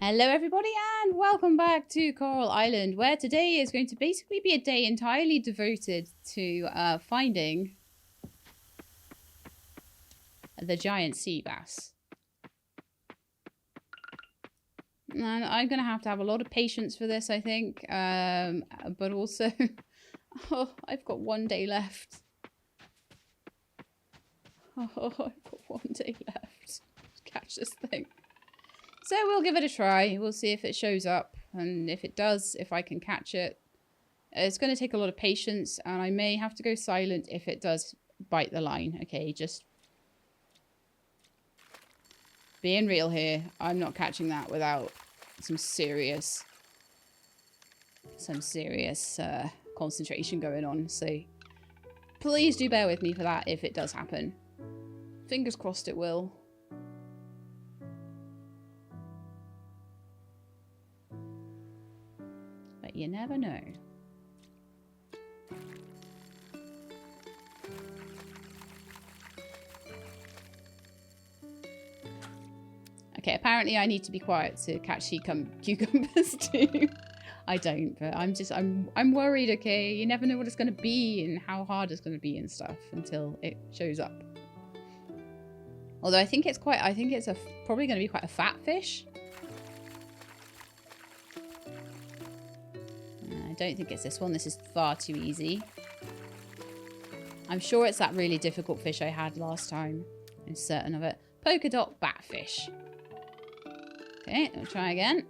Hello everybody and welcome back to Coral Island, where today is going to basically be a day entirely devoted to finding the giant sea bass. And I'm going to have a lot of patience for this, I think, but also, oh, I've got one day left. Oh, I've got one day left to catch this thing. So we'll give it a try. We'll see if it shows up. And if it does, if I can catch it. It's going to take a lot of patience. And I may have to go silent if it does bite the line. Okay, just being real here. I'm not catching that without some serious concentration going on. So please do bear with me for that if it does happen. Fingers crossed it will. But you never know. Okay, apparently I need to be quiet to catch cucumbers too. I don't, but I'm worried, okay? You never know what it's gonna be and how hard it's gonna be and stuff until it shows up. Although I think it's probably gonna be quite a fat fish. I don't think it's this one. This is far too easy. I'm sure it's that really difficult fish I had last time. I'm certain of it. Polka dot batfish. Okay, we'll try again.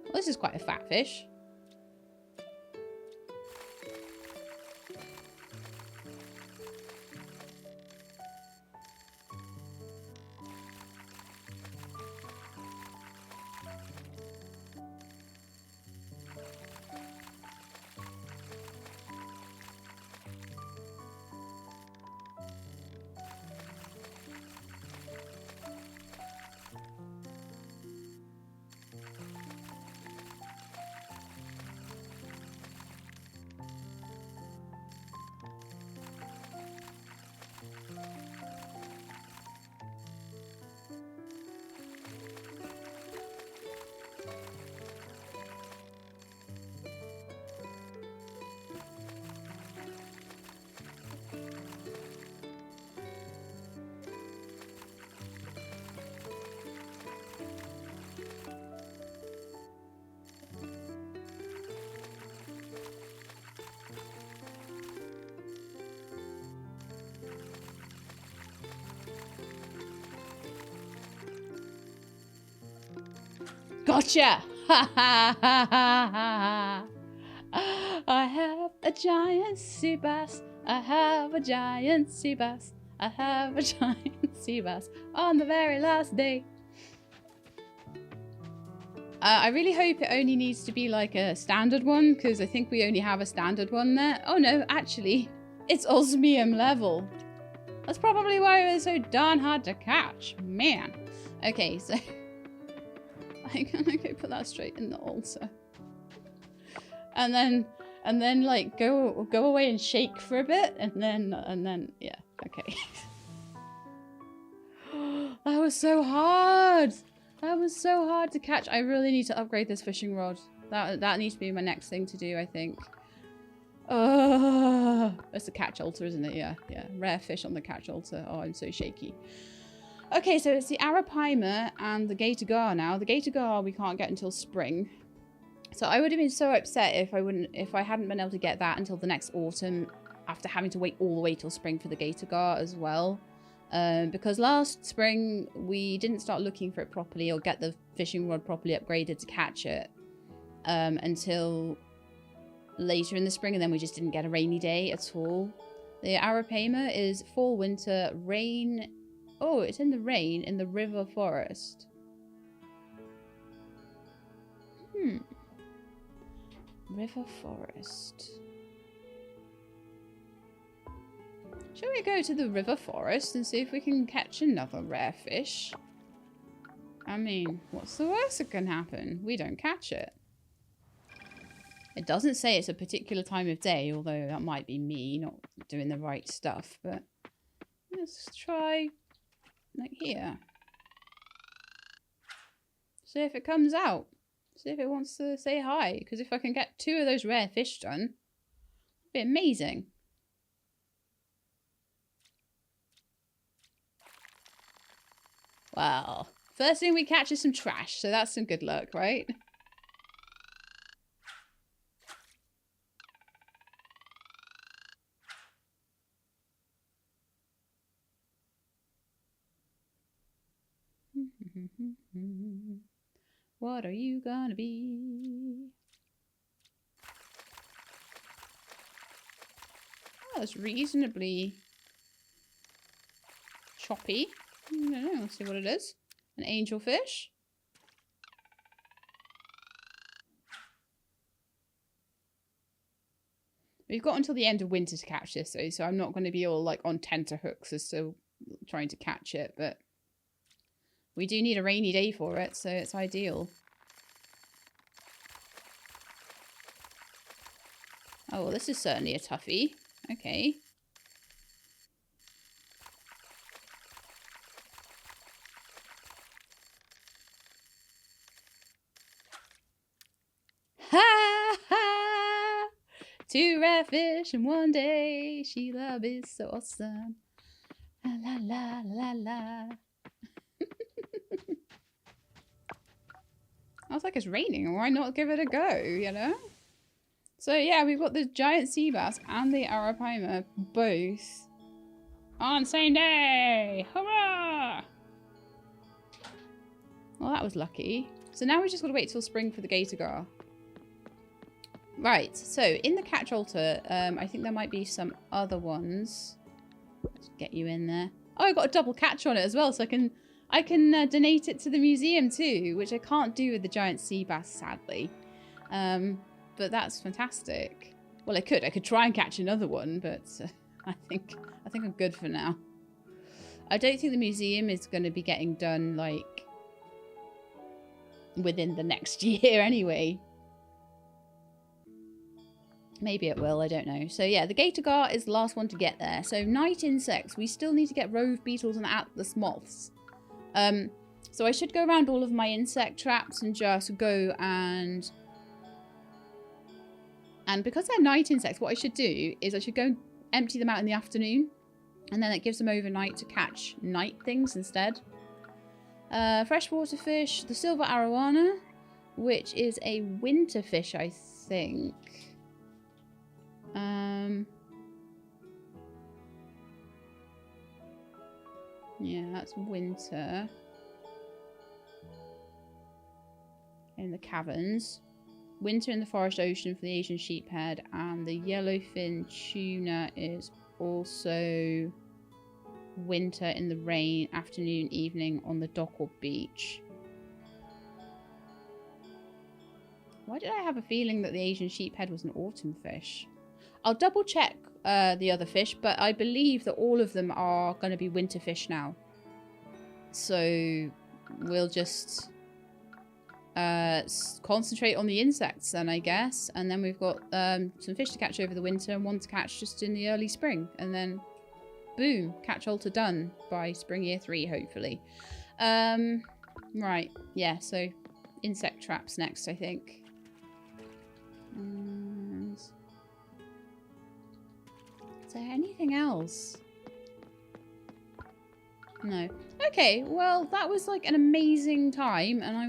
Well, this is quite a fat fish. Gotcha! Ha ha ha ha ha! I have a giant sea bass. I have a giant sea bass. I have a giant sea bass on the very last day. I really hope it only needs to be like a standard one, because I think we only have a standard one there. Oh no, actually, it's osmium level. That's probably why it was so darn hard to catch. Man. Okay, so I'm gonna go put that straight in the altar. And then like go away and shake for a bit and then yeah, okay. That was so hard. That was so hard to catch. I really need to upgrade this fishing rod. That needs to be my next thing to do, I think. That's the catch altar, isn't it? Yeah, yeah. Rare fish on the catch altar. Oh, I'm so shaky. Okay, so it's the arapaima and the gator gar now. The gator gar we can't get until spring. So I would have been so upset if I hadn't been able to get that until the next autumn, after having to wait all the way till spring for the gator gar as well. Because last spring we didn't start looking for it properly or get the fishing rod properly upgraded to catch it until later in the spring, and then we just didn't get a rainy day at all. The arapaima is fall, winter, rain. Oh, it's in the rain in the river forest. River forest. Shall we go to the river forest and see if we can catch another rare fish? I mean, what's the worst that can happen? We don't catch it. It doesn't say it's a particular time of day, although that might be me not doing the right stuff. But let's try like here. See if it comes out. See if it wants to say hi. Because if I can get 2 of those rare fish done, it'd be amazing. Well, first thing we catch is some trash, so that's some good luck, right? What are you gonna be? Oh, it's reasonably choppy. I don't know, let's see what it is. An angelfish. We've got until the end of winter to catch this though, so I'm not going to be all like on tenterhooks as to trying to catch it, but we do need a rainy day for it, so it's ideal. Oh, well, this is certainly a toughie. Okay. Ha ha! 2 rare fish in one day. Sheila is so awesome. La la la la. I was like, it's raining. Why not give it a go, you know? So yeah, we've got the giant sea bass and the arapaima both on the same day. Hurrah! Well, that was lucky. So now we just got to wait till spring for the gator gar. Right, so in the catch altar, I think there might be some other ones. Let's get you in there. Oh, I got a double catch on it as well, so I can donate it to the museum too, which I can't do with the giant sea bass, sadly. But that's fantastic. Well, I could try and catch another one, but I think I'm good for now. I don't think the museum is going to be getting done like within the next year anyway. Maybe it will, I don't know. So yeah, the gator gar is the last one to get there. So night insects, we still need to get rove beetles and atlas moths. So I should go around all of my insect traps and just go and because they're night insects, what I should do is I should go and empty them out in the afternoon, and then it gives them overnight to catch night things instead. Freshwater fish, the silver arowana, which is a winter fish, I think. Yeah, that's winter. In the caverns. Winter in the forest ocean for the Asian sheephead, and the yellowfin tuna is also winter in the rain, afternoon, evening on the dock or beach. Why did I have a feeling that the Asian sheephead was an autumn fish? I'll double check the other fish, but I believe that all of them are going to be winter fish now. So we'll just concentrate on the insects then, I guess. And then we've got some fish to catch over the winter and one to catch just in the early spring. And then, boom, catch altar done by spring year 3, hopefully. Right, yeah, so insect traps next, I think. And is there anything else? No. Okay, well, that was like an amazing time, and I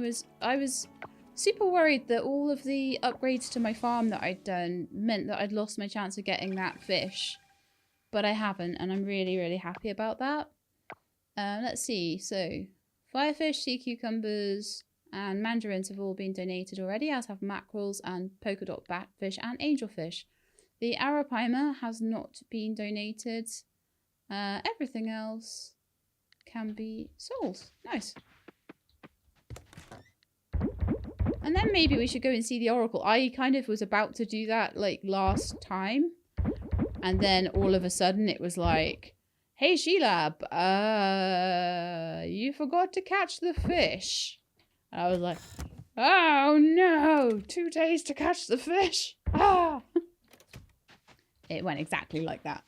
was super worried that all of the upgrades to my farm that I'd done meant that I'd lost my chance of getting that fish. But I haven't, and I'm really, really happy about that. Let's see. So, firefish, sea cucumbers, and mandarins have all been donated already, as have mackerels and polka dot batfish and angelfish. The arapaima has not been donated. Everything else can be sold. Nice. And then maybe we should go and see the oracle. I kind of was about to do that like last time. And then all of a sudden it was like, hey Sheila, you forgot to catch the fish. And I was like, Oh no! 2 days to catch the fish! Ah! It went exactly like that.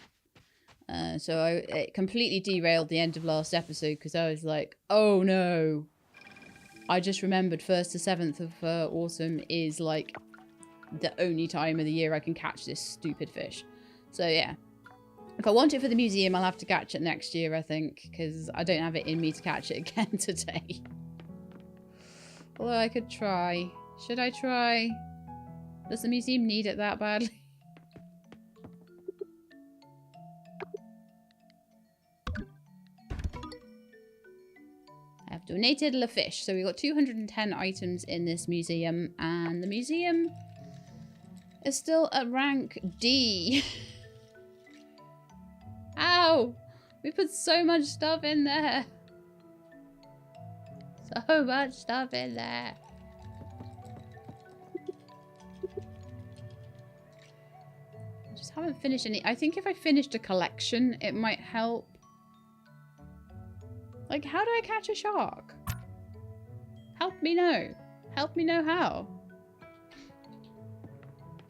So it completely derailed the end of last episode because I was like, oh no. I just remembered 1st to 7th of autumn is like the only time of the year I can catch this stupid fish. So yeah. If I want it for the museum, I'll have to catch it next year, I think, because I don't have it in me to catch it again today. Although I could try. Should I try? Does the museum need it that badly? I have donated a fish. So we've got 210 items in this museum. And the museum is still at rank D. Ow! We put so much stuff in there. So much stuff in there. I just haven't finished any. I think if I finished a collection, it might help. Like, how do I catch a shark? Help me know. Help me know how.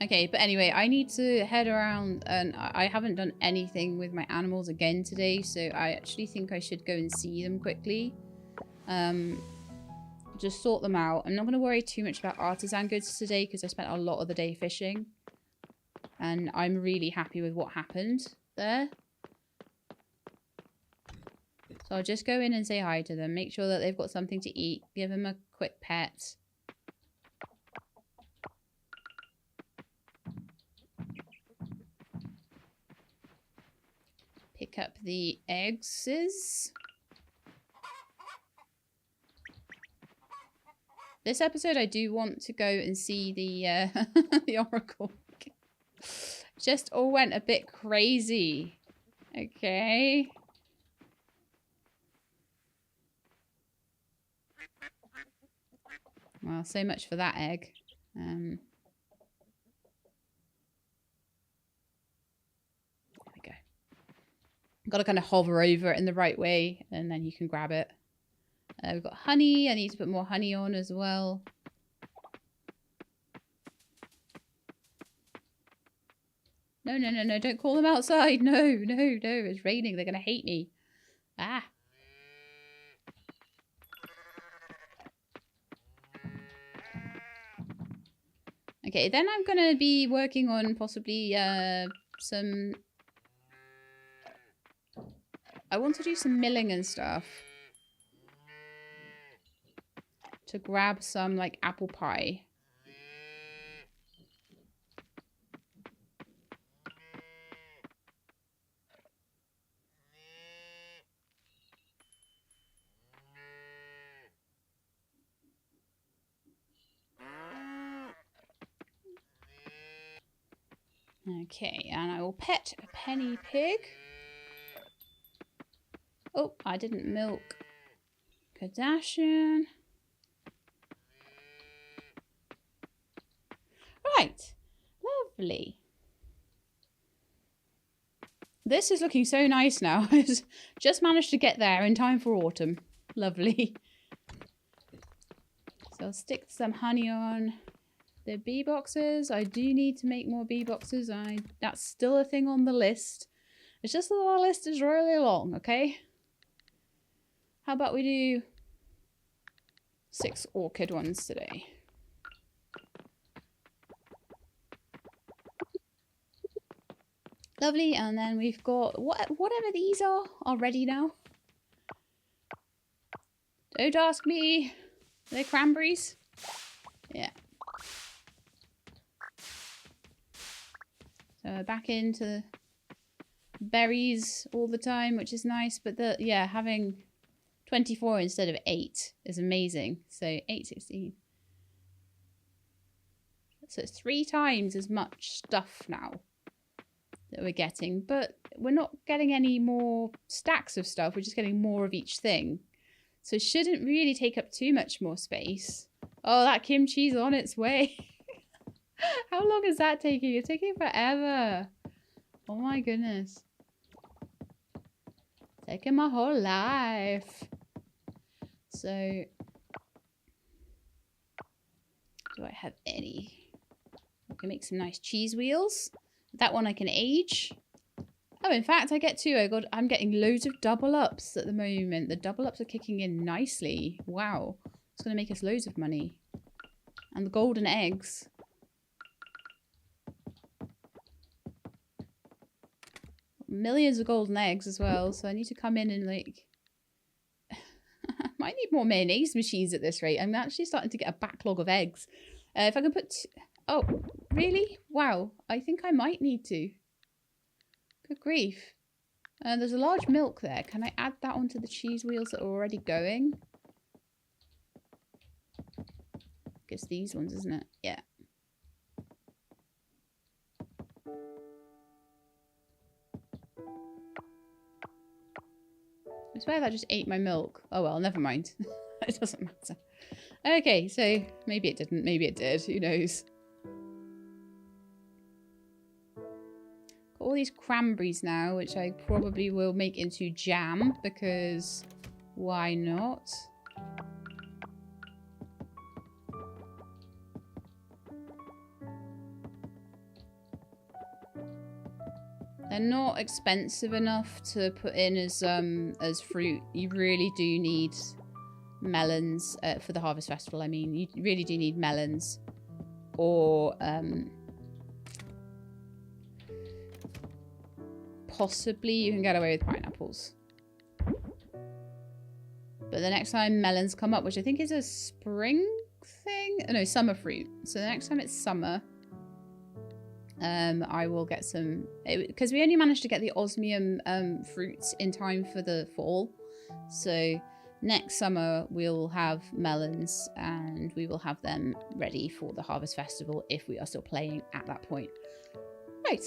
Okay, but anyway, I need to head around, and I haven't done anything with my animals again today, so I actually think I should go and see them quickly. Just sort them out. I'm not going to worry too much about artisan goods today because I spent a lot of the day fishing. And I'm really happy with what happened there. So I'll just go in and say hi to them. Make sure that they've got something to eat. Give them a quick pet. Pick up the eggs. This episode I do want to go and see the the oracle. Just all went a bit crazy. Okay. Well, so much for that egg. There we go. Got to kind of hover over it in the right way, and then you can grab it. We've got honey. I need to put more honey on as well. No, no, no, no. Don't call them outside. No, no, no. It's raining. They're going to hate me. Ah. Okay, then I'm going to be working on possibly some... I want to do some milling and stuff. To grab some, like, apple pie. Okay, and I will pet a penny pig. Oh, I didn't milk Kardashian. Right, lovely. This is looking so nice now. I just managed to get there in time for autumn. Lovely. So I'll stick some honey on the bee boxes. I do need to make more bee boxes. That's still a thing on the list. It's just that the list is really long, okay? How about we do 6 orchid ones today? Lovely, and then we've got whatever these are ready now. Don't ask me. Are they cranberries? Yeah. So back into berries all the time, which is nice. But yeah, having 24 instead of 8 is amazing. So 8, 16. So it's 3 times as much stuff now that we're getting, but we're not getting any more stacks of stuff. We're just getting more of each thing. So it shouldn't really take up too much more space. Oh, that kimchi's on its way. How long is that taking? It's taking forever. Oh my goodness. Taking my whole life. So Do I have any? I can make some nice cheese wheels. That one I can age. Oh, in fact, I get two. I'm getting loads of double ups at the moment. The double ups are kicking in nicely. Wow. It's going to make us loads of money. And the golden eggs. Millions of golden eggs as well. So I need to come in and like... might need more mayonnaise machines at this rate. I'm actually starting to get a backlog of eggs. If I can put... Oh, really? Wow. I think I might need to. Good grief. There's a large milk there. Can I add that onto the cheese wheels that are already going? It's these ones, isn't it? Yeah. I swear that just ate my milk. Oh well, never mind. It doesn't matter. Okay, so maybe it didn't, maybe it did. Who knows? Got all these cranberries now, which I probably will make into jam because why not? They're not expensive enough to put in as fruit. You really do need melons for the Harvest Festival. I mean, you really do need melons, or possibly you can get away with pineapples. But the next time melons come up, which I think is a spring thing, oh, no, summer fruit. So the next time it's summer. I will get some, because we only managed to get the osmium fruits in time for the fall. So next summer we'll have melons and we will have them ready for the Harvest Festival if we are still playing at that point. Right,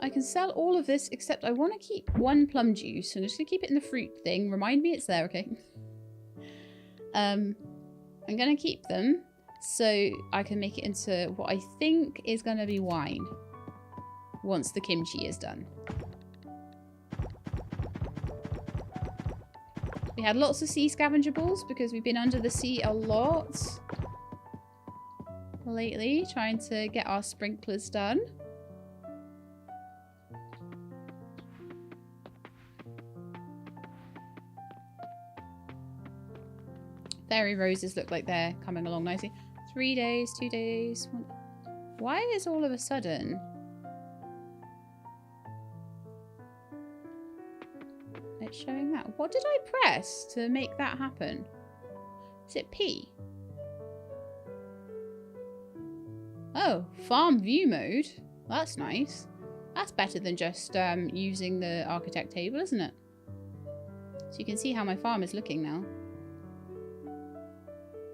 I can sell all of this except I want to keep one plum juice. So I'm just going to keep it in the fruit thing. Remind me it's there, okay? I'm going to keep them so I can make it into what I think is going to be wine. Once the kimchi is done. We had lots of sea scavenger balls because we've been under the sea a lot lately, trying to get our sprinklers done. Fairy roses look like they're coming along nicely. 3 days, 2 days. Why is all of a sudden... it's showing that. What did I press to make that happen? Is it P? Oh, farm view mode. That's nice. That's better than just using the architect table, isn't it? So you can see how my farm is looking now.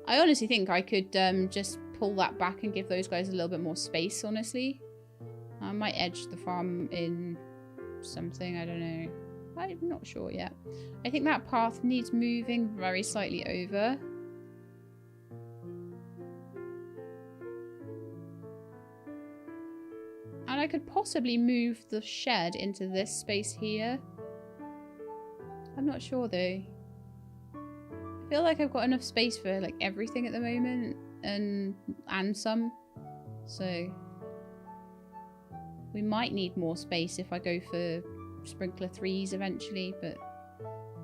I honestly think I could just pull that back and give those guys a little bit more space, honestly. I might edge the farm in something, I don't know. I'm not sure yet. I think that path needs moving very slightly over. And I could possibly move the shed into this space here. I'm not sure though. I feel like I've got enough space for like everything at the moment and some. So we might need more space if I go for sprinkler 3s eventually, but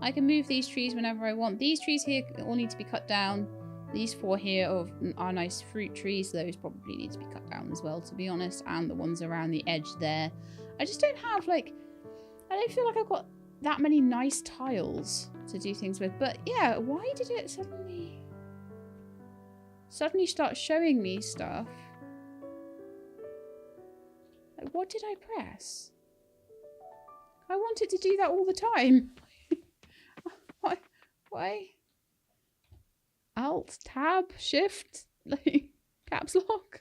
I can move these trees whenever I want. These trees here all need to be cut down. These 4 here are nice fruit trees. Those probably need to be cut down as well, to be honest, and the ones around the edge there. I just don't have like, I don't feel like I've got that many nice tiles to do things with. But yeah, why did it suddenly start showing me stuff? Like, what did I press? I wanted to do that all the time. Why? Alt, tab, shift, like caps lock.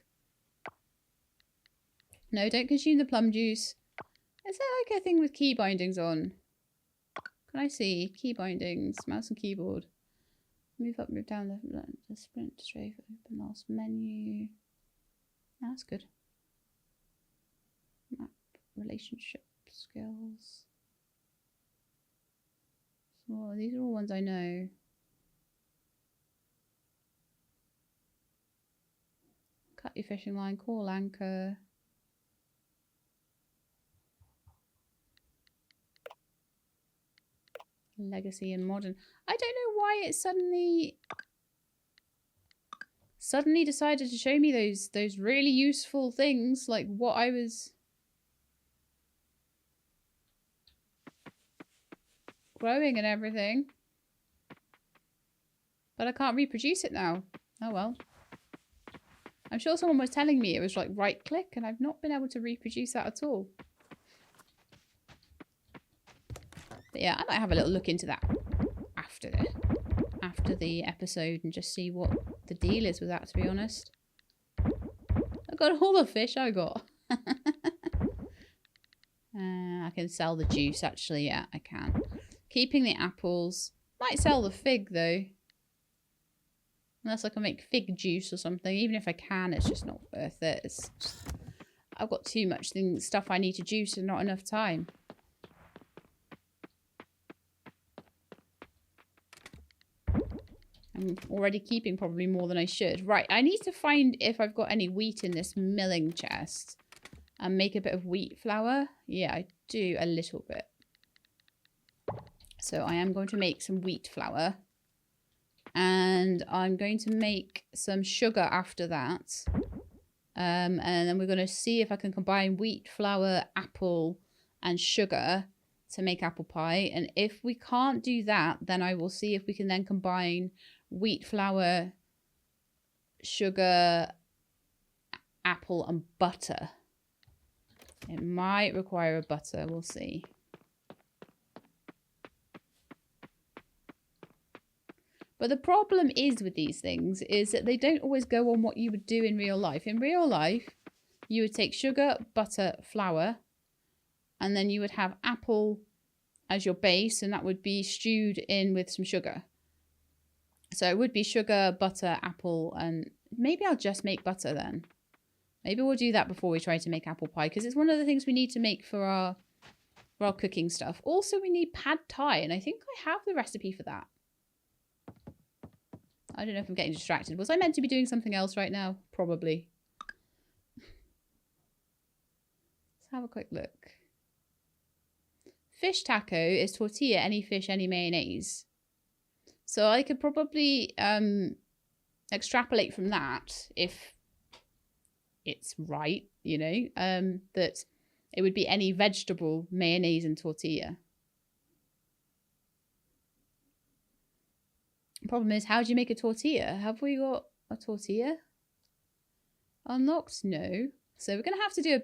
No, don't consume the plum juice. Is there like a thing with key bindings on? Can I see? Key bindings, mouse and keyboard. Move up, move down, the sprint, strafe, open last menu. That's good. Map, relationship. Skills. So these are all ones I know. Cut your fishing line, call anchor. Legacy and modern. I don't know why it suddenly decided to show me those really useful things, like what I was growing and everything. But I can't reproduce it now. Oh well. I'm sure someone was telling me it was like right click, and I've not been able to reproduce that at all. But yeah, I might have a little look into that after the episode and just see what the deal is with that, to be honest. I got all the fish I got. I can sell the juice, actually. Yeah, I can. Keeping the apples. Might sell the fig, though. Unless I can make fig juice or something. Even if I can, it's just not worth it. It's just, I've got too much stuff I need to juice and not enough time. I'm already keeping probably more than I should. Right, I need to find if I've got any wheat in this milling chest. And make a bit of wheat flour. Yeah, I do a little bit. So I am going to make some wheat flour. And I'm going to make some sugar after that. And then we're going to see if I can combine wheat flour, apple, and sugar to make apple pie. And if we can't do that, then I will see if we can then combine wheat flour, sugar, apple, and butter. It might require a butter. We'll see. But the problem is with these things is that they don't always go on what you would do in real life. In real life, you would take sugar, butter, flour, and then you would have apple as your base, and that would be stewed in with some sugar. So it would be sugar, butter, apple, and maybe I'll just make butter then. Maybe we'll do that before we try to make apple pie, because it's one of the things we need to make for our cooking stuff. Also, we need pad thai, and I think I have the recipe for that. I don't know if I'm getting distracted. Was I meant to be doing something else right now? Probably. Let's have a quick look. Fish taco is tortilla, any fish, any mayonnaise. So I could probably extrapolate from that, if it's right, you know, that it would be any vegetable, mayonnaise, and tortilla. Problem is, how do you make a tortilla? Have we got a tortilla unlocked? No. So we're going to have to do a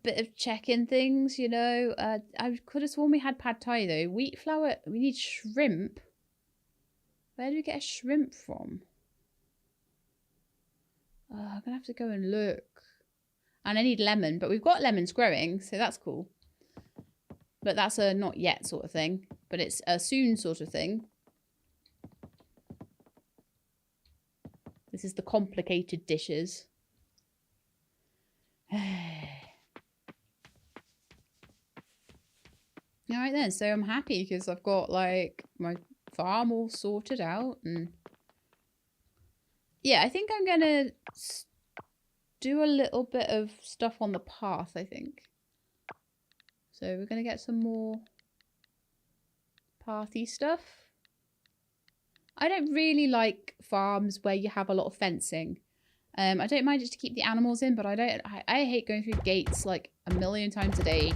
bit of checking things, you know. I could have sworn we had pad thai though. Wheat flour. We need shrimp. Where do we get a shrimp from? I'm going to have to go and look. And I need lemon, but we've got lemons growing, so that's cool. But that's a not yet sort of thing. But it's a soon sort of thing. This is the complicated dishes. Alright then, so I'm happy because I've got like my farm all sorted out. And yeah, I think I'm going to do a little bit of stuff on the path, I think. So we're going to get some more pathy stuff. I don't really like farms where you have a lot of fencing. I don't mind just to keep the animals in, but I hate going through gates like a million times a day.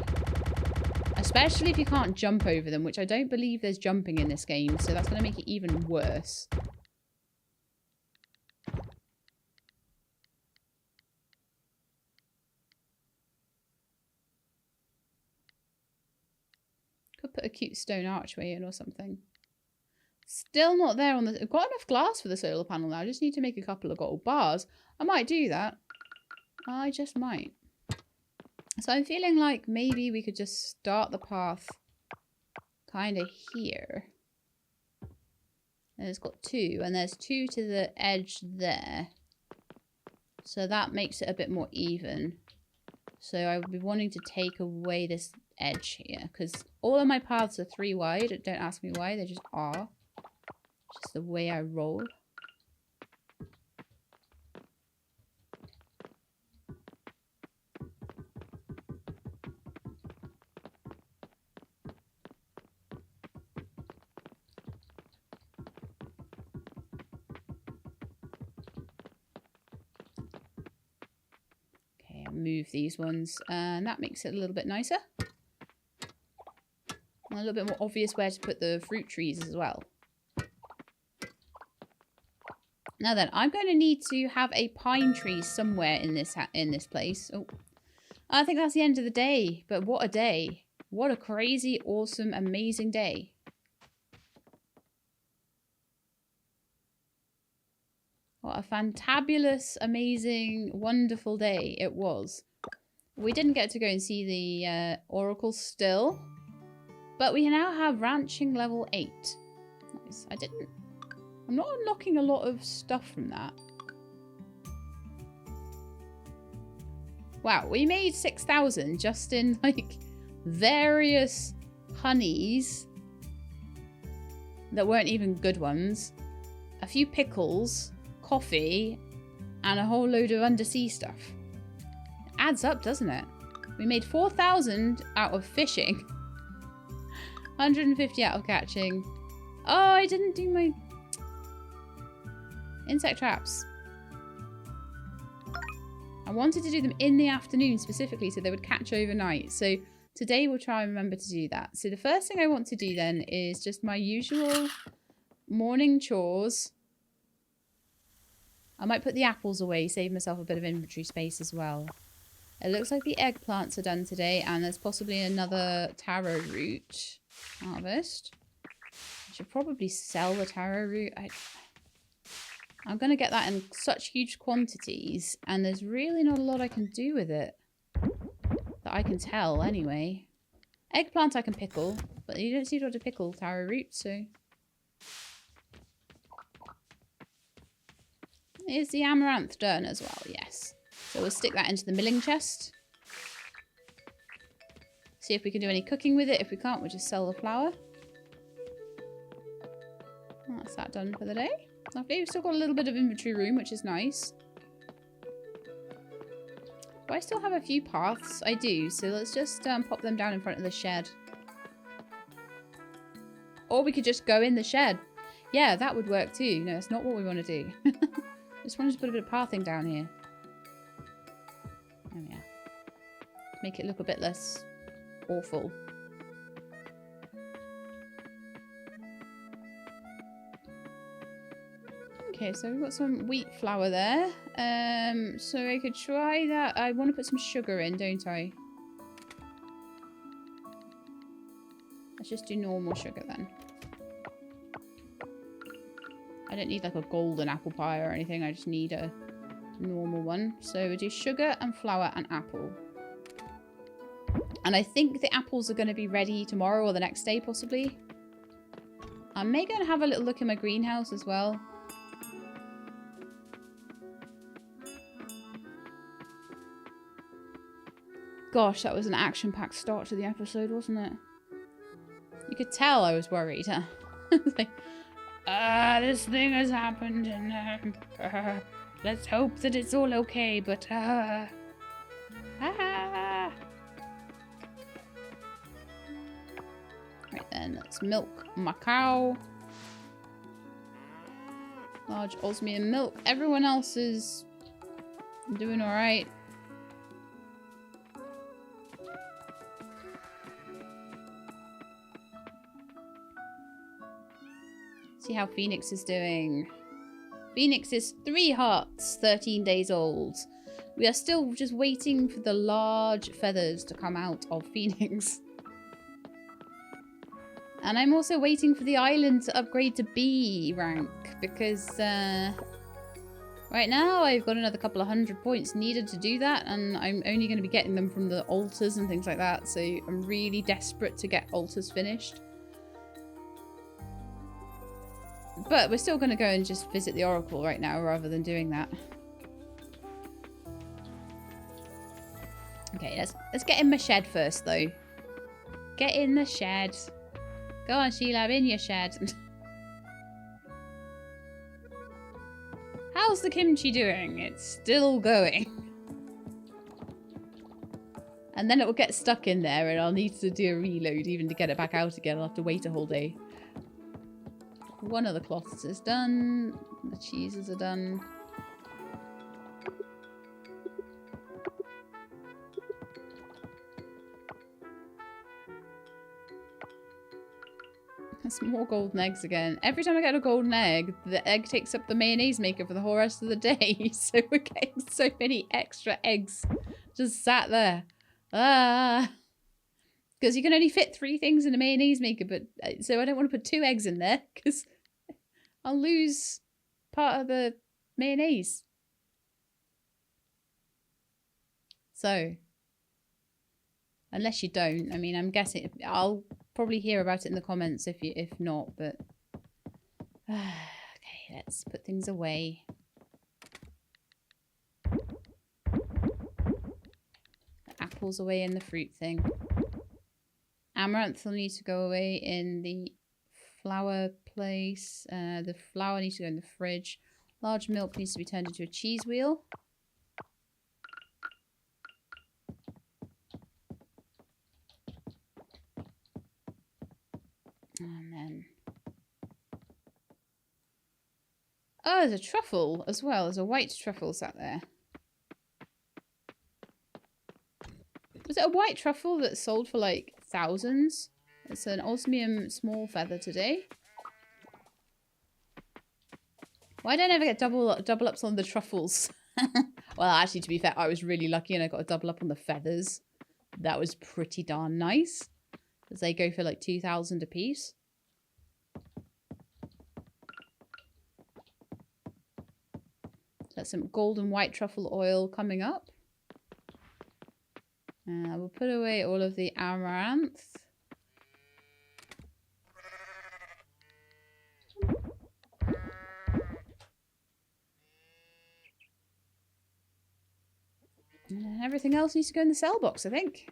Especially if you can't jump over them, which I don't believe there's jumping in this game, so that's going to make it even worse. Could put a cute stone archway in or something. Still not there on the... I've got enough glass for the solar panel now. I just need to make a couple of gold bars. I might do that. I just might. So I'm feeling like maybe we could just start the path kind of here. And it's got two. And there's two to the edge there. So that makes it a bit more even. So I would be wanting to take away this edge here. Because all of my paths are 3 wide. Don't ask me why. They just are. Just the way I roll. move these ones. And that makes it a little bit nicer. And a little bit more obvious where to put the fruit trees as well. Now then, I'm going to need to have a pine tree somewhere in this place. Oh, I think that's the end of the day. But what a day. What a crazy, awesome, amazing day. What a fantabulous, amazing, wonderful day it was. We didn't get to go and see the oracle still. But we now have ranching level 8. Nice. I'm not unlocking a lot of stuff from that. Wow, we made 6,000 just in like various honeys that weren't even good ones. A few pickles, coffee, and a whole load of undersea stuff. It adds up, doesn't it? We made 4,000 out of fishing. 150 out of catching. Oh, I didn't do my insect traps. I wanted to do them in the afternoon specifically so they would catch overnight. So today we'll try and remember to do that. So the first thing I want to do then is just my usual morning chores. I might put the apples away, save myself a bit of inventory space as well. It looks like the eggplants are done today and there's possibly another taro root harvest. I should probably sell the taro root. I'm going to get that in such huge quantities and there's really not a lot I can do with it. That I can tell anyway. Eggplant I can pickle, but you don't seem to want to pickle taro root, so... Is the amaranth done as well? Yes. So we'll stick that into the milling chest. See if we can do any cooking with it. If we can't, we'll just sell the flour. That's that done for the day. Lovely. We've still got a little bit of inventory room, which is nice. Do I still have a few paths? I do. So let's just pop them down in front of the shed. Or we could just go in the shed. Yeah, that would work too. No, that's not what we want to do. Just wanted to put a bit of pathing down here. Oh yeah. Make it look a bit less awful. Okay, so we've got some wheat flour there. So I could try that. I want to put some sugar in, don't I? Let's just do normal sugar then. I don't need like a golden apple pie or anything. I just need a normal one. So we do sugar and flour and apple. And I think the apples are going to be ready tomorrow or the next day possibly. I may go and have a little look in my greenhouse as well. Gosh, that was an action-packed start to the episode, wasn't it? You could tell I was worried, huh? Like, this thing has happened and let's hope that it's all okay, but Right then, let's milk my cow. Large osmium milk. Everyone else is doing alright. See how Phoenix is doing. Phoenix is 3 hearts, 13 days old. We are still just waiting for the large feathers to come out of Phoenix. And I'm also waiting for the island to upgrade to B rank. Because right now I've got another couple of 100 points needed to do that. And I'm only going to be getting them from the altars and things like that. So I'm really desperate to get altars finished. But we're still going to go and just visit the oracle right now rather than doing that. Okay, let's get in my shed first though. Get in the shed. Go on, Sheila, I'm in your shed. How's the kimchi doing? It's still going. And then it will get stuck in there and I'll need to do a reload even to get it back out again. I'll have to wait a whole day. One of the cloths is done. The cheeses are done. That's more golden eggs again. Every time I get a golden egg, the egg takes up the mayonnaise maker for the whole rest of the day. So we're getting so many extra eggs just sat there. Ah. Because you can only fit 3 things in a mayonnaise maker, but so I don't want to put 2 eggs in there because I'll lose part of the mayonnaise. So, unless you don't, I mean, I'm guessing I'll probably hear about it in the comments if not, but okay, let's put things away. The apples away in the fruit thing. Amaranth will need to go away in the flour place. The flour needs to go in the fridge. Large milk needs to be turned into a cheese wheel. And then... oh, there's a truffle as well. There's a white truffle sat there. Was it a white truffle that sold for like thousands? It's an osmium small feather today. Why don't I ever get double ups on the truffles? Well, actually, to be fair, I was really lucky and I got a double up on the feathers. That was pretty darn nice. Because they go for like 2,000 a piece. That's some golden white truffle oil coming up. We'll put away all of the amaranth. And everything else needs to go in the sell box, I think.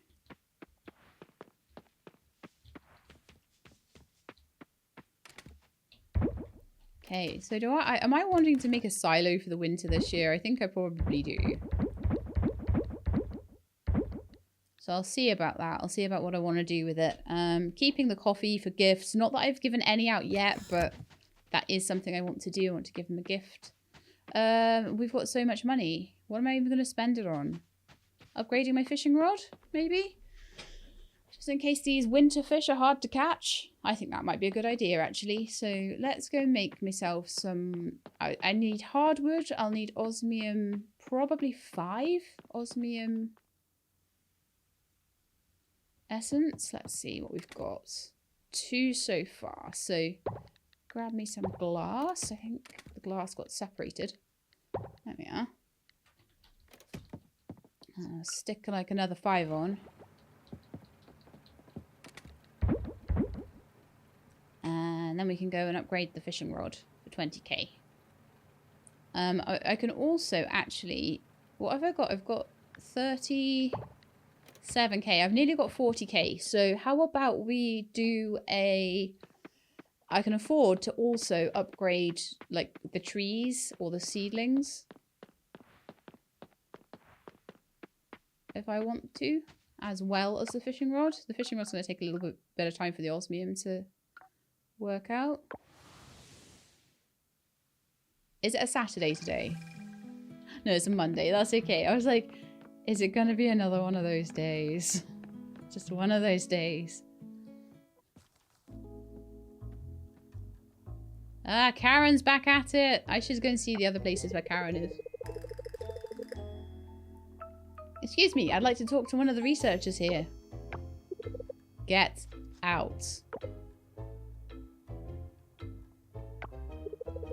Okay, so am I wanting to make a silo for the winter this year? I think I probably do. So I'll see about that. I'll see about what I want to do with it. Keeping the coffee for gifts. Not that I've given any out yet, but that is something I want to do. I want to give them a gift. We've got so much money. What am I even going to spend it on? Upgrading my fishing rod, maybe? Just in case these winter fish are hard to catch. I think that might be a good idea, actually. So let's go make myself some... I need hardwood. I'll need osmium, probably 5 osmium essence. Let's see what we've got. 2 so far. So grab me some glass. I think the glass got separated. There we are. Stick like another 5 on. And then we can go and upgrade the fishing rod for 20k. I can also actually... what have I got? I've got 37k. I've nearly got 40k. So how about we do a... I can afford to also upgrade like the trees or the seedlings. If I want to. As well as the fishing rod. The fishing rod's going to take a little bit of time for the osmium to work out. Is it a Saturday today? No, it's a Monday. That's okay. I was like, is it going to be another one of those days? Just one of those days. Ah, Karen's back at it. I should go and see the other places where Karen is. Excuse me, I'd like to talk to one of the researchers here. Get out.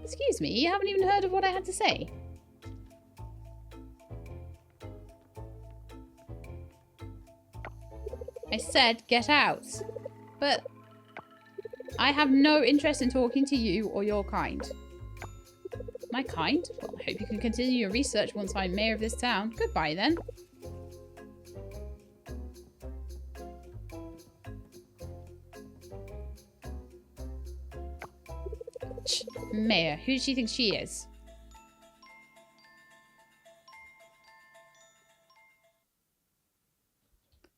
Excuse me, you haven't even heard of what I had to say? I said get out. But I have no interest in talking to you or your kind. My kind? Well, I hope you can continue your research once I'm mayor of this town. Goodbye then. Mayor, who does she think she is?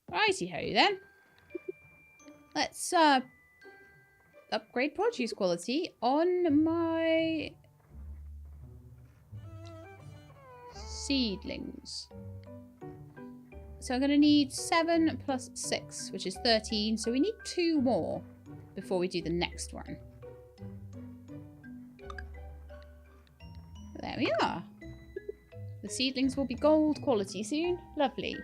Righty-ho then. Let's upgrade produce quality on my seedlings. So I'm going to need 7 plus 6, which is 13. So we need 2 more. before we do the next one. There we are. The seedlings will be gold quality soon. Lovely.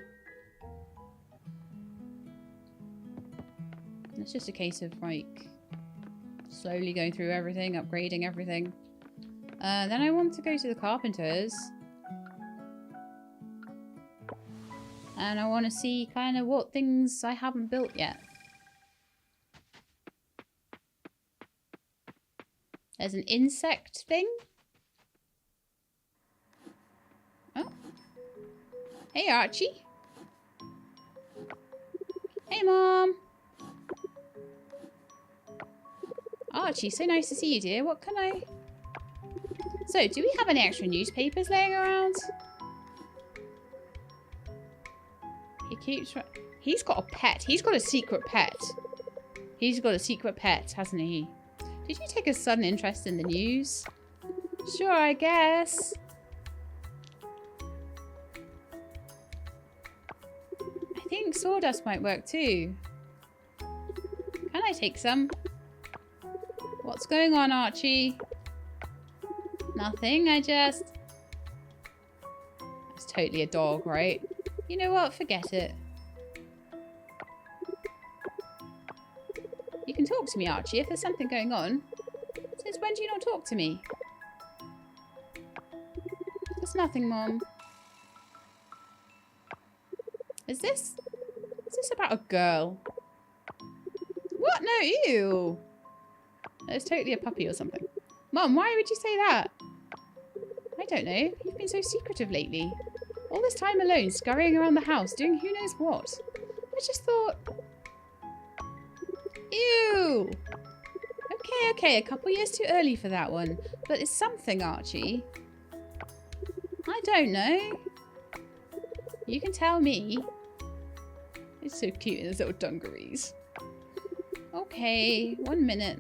It's just a case of, like, slowly going through everything, upgrading everything. Then I want to go to the carpenters. And I want to see kind of what things I haven't built yet. There's an insect thing. Oh. Hey, Archie. Hey, Mom. Archie, so nice to see you, dear. What can I... So, do we have any extra newspapers laying around? He keeps... He's got a pet. He's got a secret pet. He's got a secret pet, hasn't he? Did you take a sudden interest in the news? Sure, I guess. I think sawdust might work too. Can I take some? What's going on, Archie? Nothing, I just... It's totally a dog, right? You know what? Forget it. You can talk to me, Archie, if there's something going on. Since when do you not talk to me? There's nothing, Mom. Is this about a girl? What? No, ew. It's totally a puppy or something. Mom, why would you say that? I don't know. You've been so secretive lately. All this time alone, scurrying around the house, doing who knows what. I just thought... Ew! Okay, a couple years too early for that one. But it's something, Archie. I don't know. You can tell me. It's so cute in his little dungarees. Okay, 1 minute.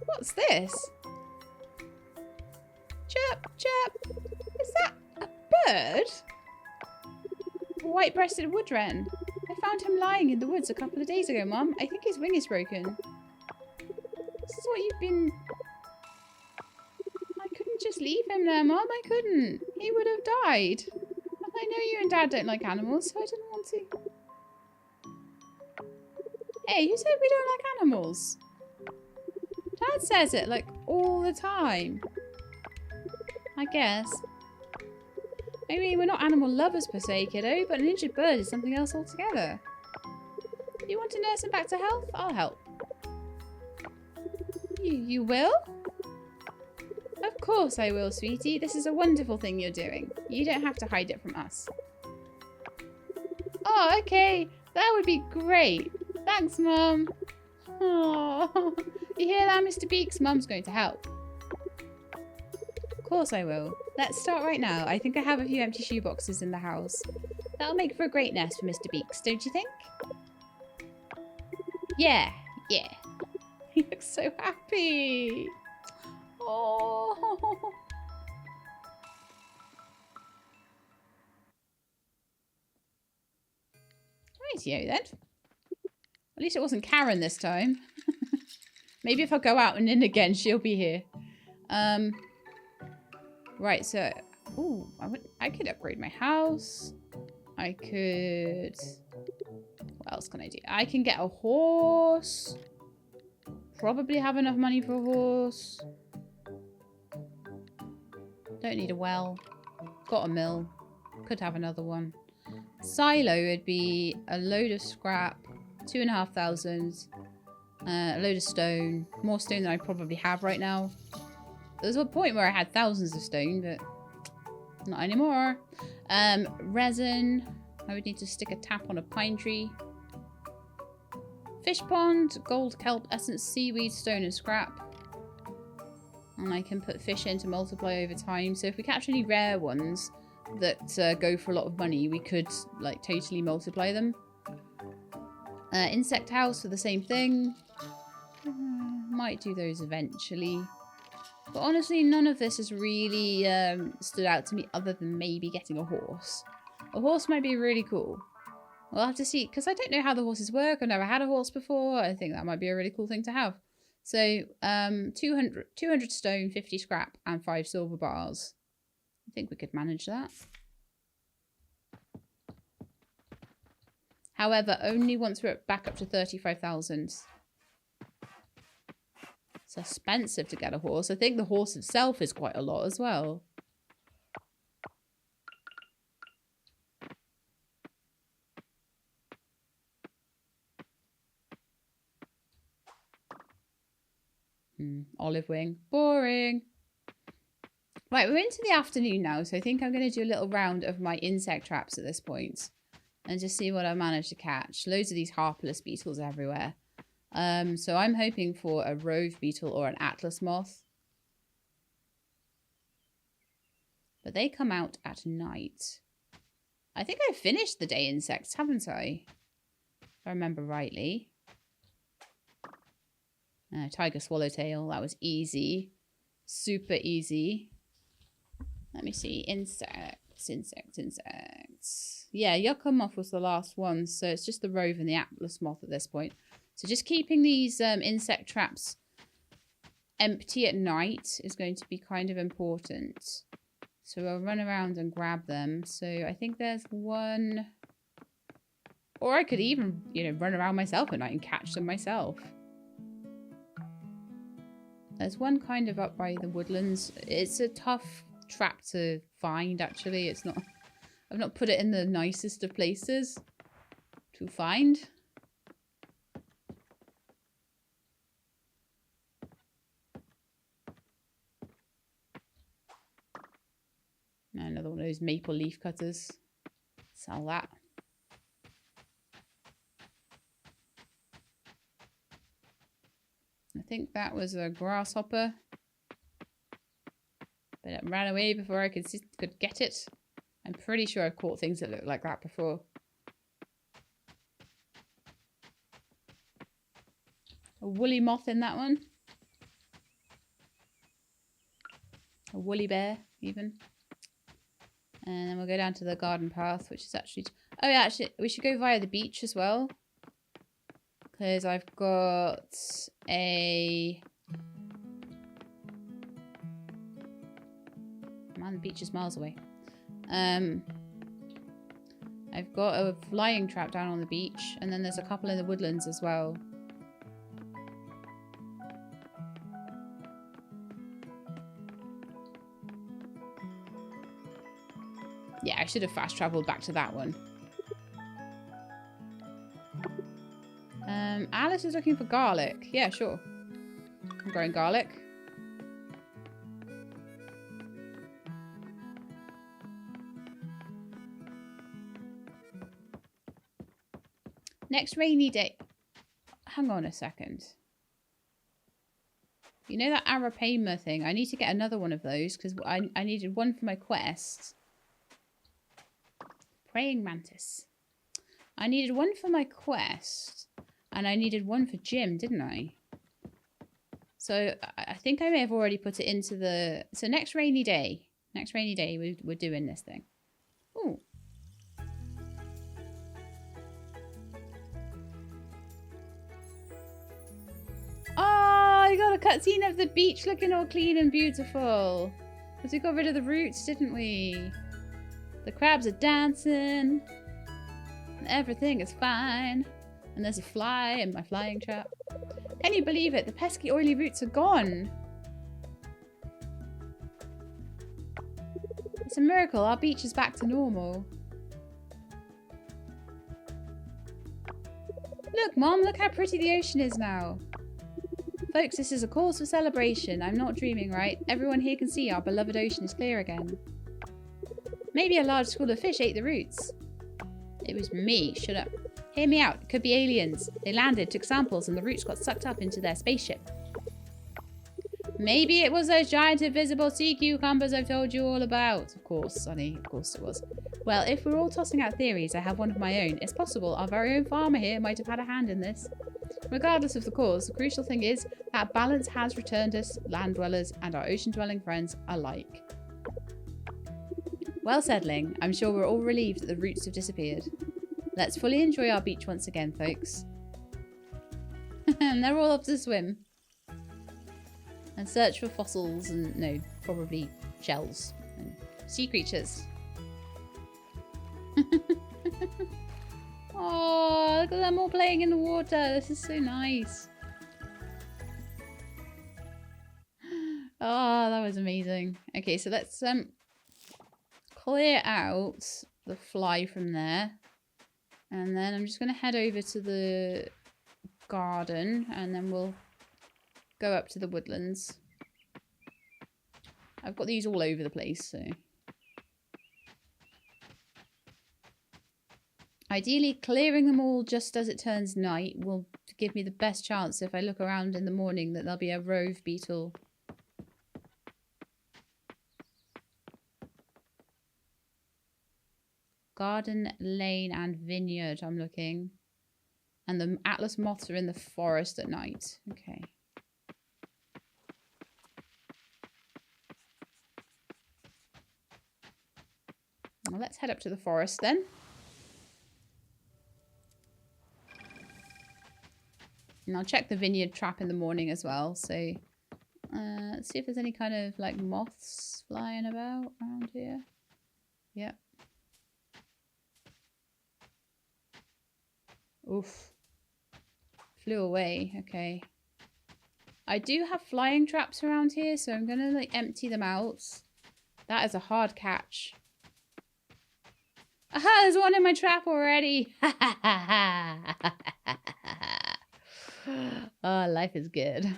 What's this? Chirp, chirp. Is that a bird? A white-breasted wood wren. I found him lying in the woods a couple of days ago, Mum. I think his wing is broken. This is what you've been... I couldn't just leave him there, Mum. I couldn't. He would have died. And I know you and Dad don't like animals, so I didn't want to. Hey, who said we don't like animals? Dad says it, like, all the time. I guess. Maybe we're not animal lovers per se, kiddo, but an injured bird is something else altogether. You want to nurse him back to health? I'll help. You will? Of course I will, sweetie. This is a wonderful thing you're doing. You don't have to hide it from us. Oh, okay. That would be great. Thanks, Mum. Oh, you hear that, Mr. Beaks? Mum's going to help. Of course I will. Let's start right now. I think I have a few empty shoeboxes in the house. That'll make for a great nest for Mr. Beaks, don't you think? Yeah. He looks so happy. Oh. Rightio then. At least it wasn't Karen this time. Maybe if I go out and in again, she'll be here. Right, so... Ooh, I could upgrade my house. I could... What else can I do? I can get a horse. Probably have enough money for a horse. Don't need a well. Got a mill. Could have another one. Silo would be a load of scrap. 2,500. A load of stone. More stone than I probably have right now. There was a point where I had thousands of stone, but not anymore. Resin. I would need to stick a tap on a pine tree. Fish pond, gold, kelp, essence, seaweed, stone, and scrap. And I can put fish in to multiply over time. So if we capture any rare ones that go for a lot of money, we could like totally multiply them. Insect house for the same thing. Might do those eventually. But honestly, none of this has really stood out to me other than maybe getting a horse. A horse might be really cool. We'll have to see, because I don't know how the horses work. I've never had a horse before. I think that might be a really cool thing to have. So 200 stone, 50 scrap, and 5 silver bars. I think we could manage that. However, only once we're back up to 35,000. It's expensive to get a horse. I think the horse itself is quite a lot as well. Olive wing. Boring. Right, we're into the afternoon now, so I think I'm going to do a little round of my insect traps at this point. And just see what I managed to catch. Loads of these harpalus beetles everywhere. So I'm hoping for a rove beetle or an atlas moth. But they come out at night. I think I finished the day insects, haven't I? If I remember rightly. Tiger swallowtail, that was easy. Super easy. Let me see. Insects. Yeah, yucca moth was the last one. So it's just the rove and the atlas moth at this point. So just keeping these insect traps empty at night is going to be kind of important. So we'll run around and grab them. So I think there's one. Or I could even, run around myself at night and catch them myself. There's one kind of up by the woodlands. It's a tough trap to find, actually. It's not... I've not put it in the nicest of places to find. Another one of those maple leaf cutters. Sell that. I think that was a grasshopper. But it ran away before I could get it. I'm pretty sure I've caught things that look like that before. A woolly moth in that one. A woolly bear, even. And then we'll go down to the garden path, which is actually... Oh, yeah, actually, we should go via the beach as well. Because I've got a... Man, the beach is miles away. I've got a flying trap down on the beach, and then there's a couple in the woodlands as well. Yeah, I should have fast traveled back to that one. Alice is looking for garlic. Yeah, sure. I'm growing garlic. Next rainy day. Hang on a second. You know that arapaima thing? I need to get another one of those because I needed one for my quest. Praying mantis. I needed one for my quest. And I needed one for Jim, didn't I? So I think I may have already put it into the... So next rainy day. Next rainy day, we're doing this thing. Ooh. Oh, I got a cutscene of the beach looking all clean and beautiful. Because we got rid of the roots, didn't we? The crabs are dancing. And everything is fine. And there's a fly in my flying trap. Can you believe it? The pesky oily roots are gone. It's a miracle. Our beach is back to normal. Look, Mom. Look how pretty the ocean is now. Folks, this is a cause for celebration. I'm not dreaming, right? Everyone here can see our beloved ocean is clear again. Maybe a large school of fish ate the roots. It was me. Shut up. Hear me out. It could be aliens. They landed, took samples, and the roots got sucked up into their spaceship. Maybe it was those giant invisible sea cucumbers I've told you all about. Of course, Sonny. Of course it was. Well, if we're all tossing out theories, I have one of my own. It's possible our very own farmer here might have had a hand in this. Regardless of the cause, the crucial thing is that balance has returned us, land dwellers and our ocean-dwelling friends alike. Well said, Ling. I'm sure we're all relieved that the roots have disappeared. Let's fully enjoy our beach once again, folks. And they're all up to swim. And search for fossils and, no, probably shells and sea creatures. Oh, look at them all playing in the water. This is so nice. Oh, that was amazing. Okay, so let's clear out the fly from there. And then I'm just going to head over to the garden and then we'll go up to the woodlands. I've got these all over the place, so. Ideally, clearing them all just as it turns night will give me the best chance if I look around in the morning that there'll be a rove beetle. Garden, lane and vineyard, I'm looking. And the atlas moths are in the forest at night. Okay. Well, let's head up to the forest then. And I'll check the vineyard trap in the morning as well. So let's see if there's any kind of like moths flying about around here. Yep. Oof. Flew away. Okay. I do have flying traps around here, so I'm going to like empty them out. That is a hard catch. Aha, there's one in my trap already. Oh, life is good.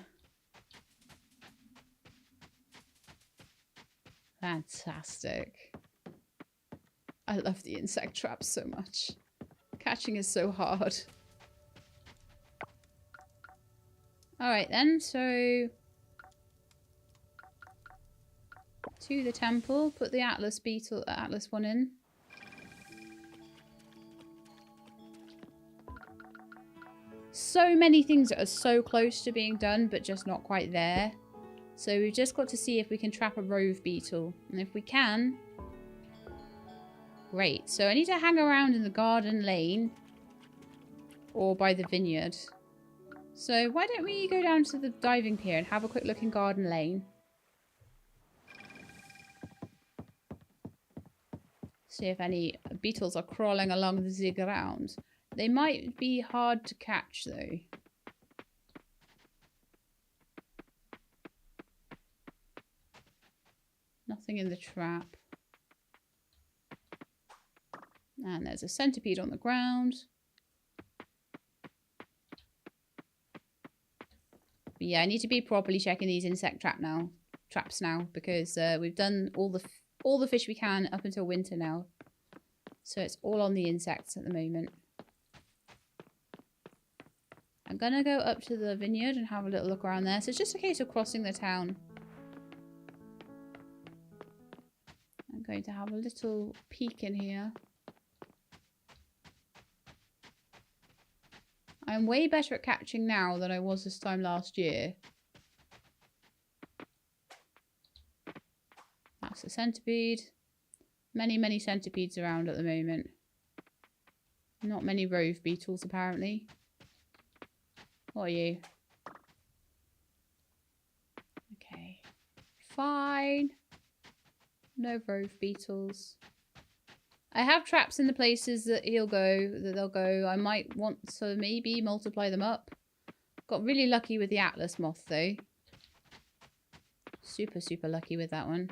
Fantastic. I love the insect traps so much. Catching is so hard. Alright then, so to the temple, put the atlas beetle, atlas one in. So many things that are so close to being done, but just not quite there. So we've just got to see if we can trap a rove beetle. And if we can, great. So I need to hang around in the garden lane or by the vineyard. So why don't we go down to the diving pier and have a quick look in garden lane. See if any beetles are crawling along the ground. They might be hard to catch though. Nothing in the trap. And there's a centipede on the ground. But yeah, I need to be properly checking these insect traps now because we've done all the fish we can up until winter now. So it's all on the insects at the moment. I'm going to go up to the vineyard and have a little look around there. So it's just a case of crossing the town. I'm going to have a little peek in here. I'm way better at catching now than I was this time last year. That's a centipede. Many, many centipedes around at the moment. Not many rove beetles apparently. What are you? Okay. Fine. No rove beetles. I have traps in the places that they'll go. I might want to maybe multiply them up. Got really lucky with the atlas moth though. Super, super lucky with that one.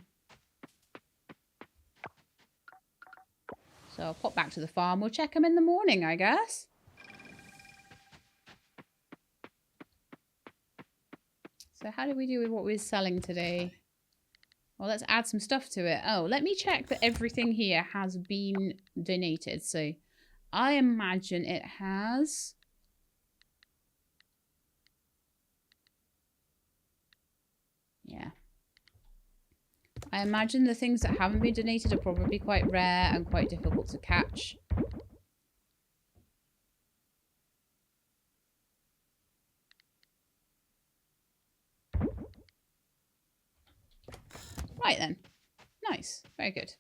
So I'll pop back to the farm. We'll check them in the morning, I guess. So how did we do with what we're selling today? Well, let's add some stuff to it. Oh, let me check that everything here has been donated. So I imagine it has. Yeah. I imagine the things that haven't been donated are probably quite rare and quite difficult to catch. Right then. Nice. Very good.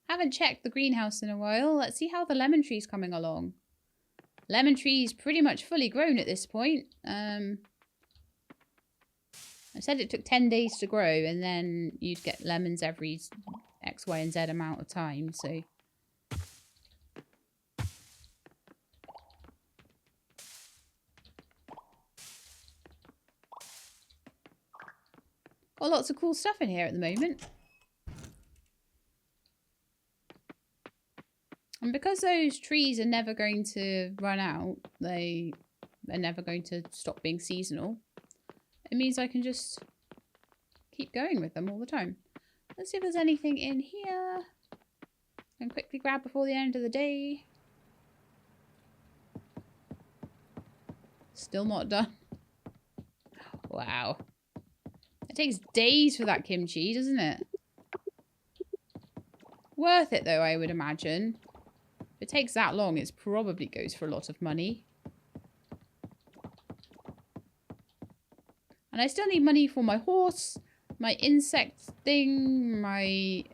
Haven't checked the greenhouse in a while. Let's see how the lemon tree's coming along. Lemon tree's pretty much fully grown at this point. I said it took 10 days to grow, and then you'd get lemons every X, Y, and Z amount of time, so... Got lots of cool stuff in here at the moment. And because those trees are never going to run out, they're never going to stop being seasonal, it means I can just keep going with them all the time. Let's see if there's anything in here I can quickly grab before the end of the day. Still not done. Wow. It takes days for that kimchi, doesn't it? Worth it though, I would imagine. If it takes that long, it probably goes for a lot of money. And I still need money for my horse, my insect thing, my...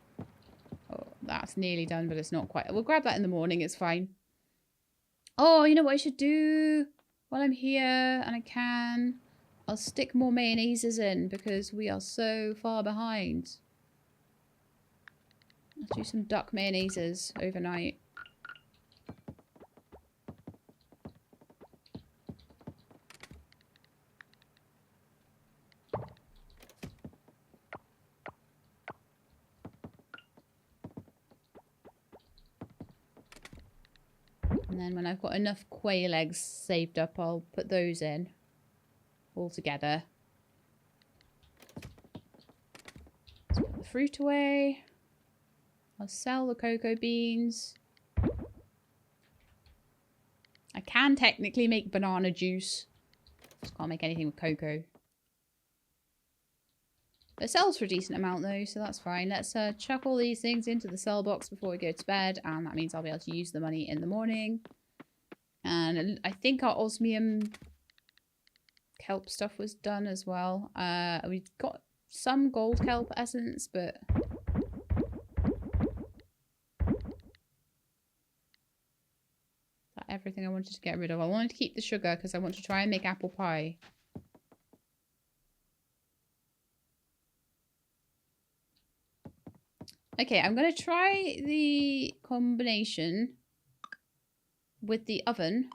Oh, that's nearly done, but it's not quite. We'll grab that in the morning, it's fine. Oh, you know what I should do? While I'm here, and I can, I'll stick more mayonnaises in, because we are so far behind. I'll do some duck mayonnaises overnight. And then when I've got enough quail eggs saved up, I'll put those in all together. Let's put the fruit away. I'll sell the cocoa beans. I can technically make banana juice. Just can't make anything with cocoa. It sells for a decent amount though, so that's fine. Let's chuck all these things into the sell box before we go to bed, and that means I'll be able to use the money in the morning. And I think our osmium kelp stuff was done as well. We've got some gold kelp essence, but... That's everything I wanted to get rid of. I wanted to keep the sugar because I want to try and make apple pie. Okay, I'm going to try the combination with the oven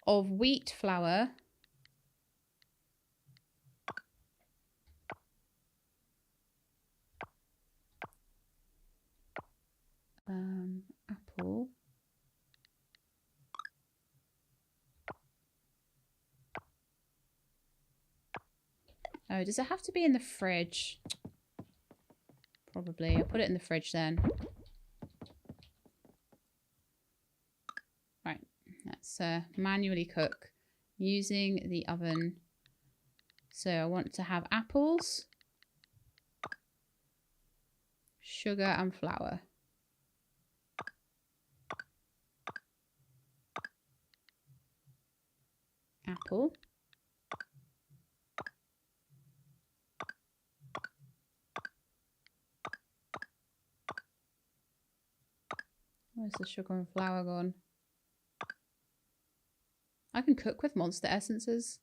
of wheat flour, apple, oh, does it have to be in the fridge? Probably. I'll put it in the fridge then. Right. Let's manually cook using the oven. So I want to have apples, sugar and flour. Apple. Where's the sugar and flour gone? I can cook with monster essences.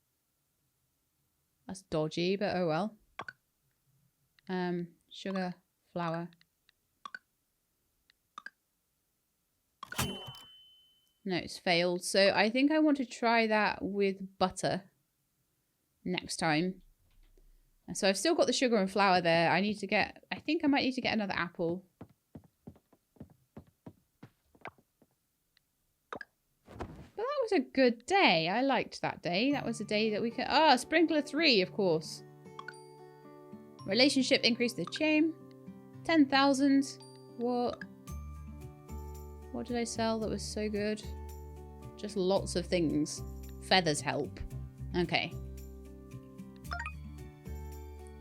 That's dodgy, but oh well. Sugar, flour. No, it's failed. So I think I want to try that with butter next time. So I've still got the sugar and flour there. I need to get, I think I might need to get another apple. But that was a good day. I liked that day. That was a day that we could... Ah, sprinkler 3, of course. Relationship increase the chain. 10,000. What did I sell that was so good? Just lots of things. Feathers help. Okay.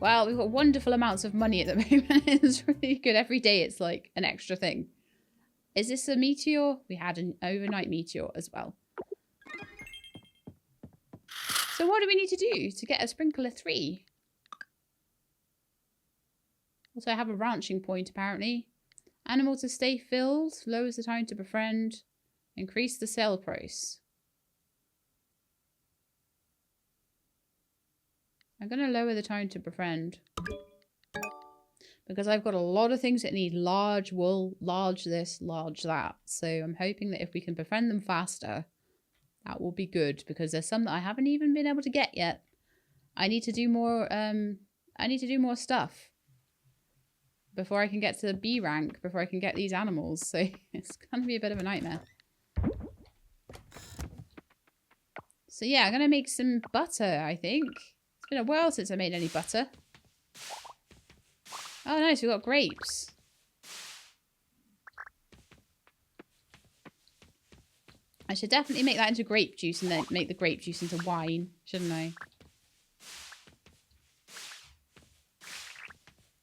Well, we've got wonderful amounts of money at the moment. It's really good. Every day it's like an extra thing. Is this a meteor? We had an overnight meteor as well. So what do we need to do to get a sprinkler 3? Also, I have a ranching point, apparently. Animal to stay filled, lowers the time to befriend, increase the sale price. I'm going to lower the time to befriend. Because I've got a lot of things that need large wool, large this, large that. So I'm hoping that if we can befriend them faster, that will be good. Because there's some that I haven't even been able to get yet. I need to do more, stuff. Before I can get to the B rank, before I can get these animals. So it's going to be a bit of a nightmare. So yeah, I'm going to make some butter, I think. It's been a while since I made any butter. Oh, nice. We've got grapes. I should definitely make that into grape juice and then make the grape juice into wine, shouldn't I?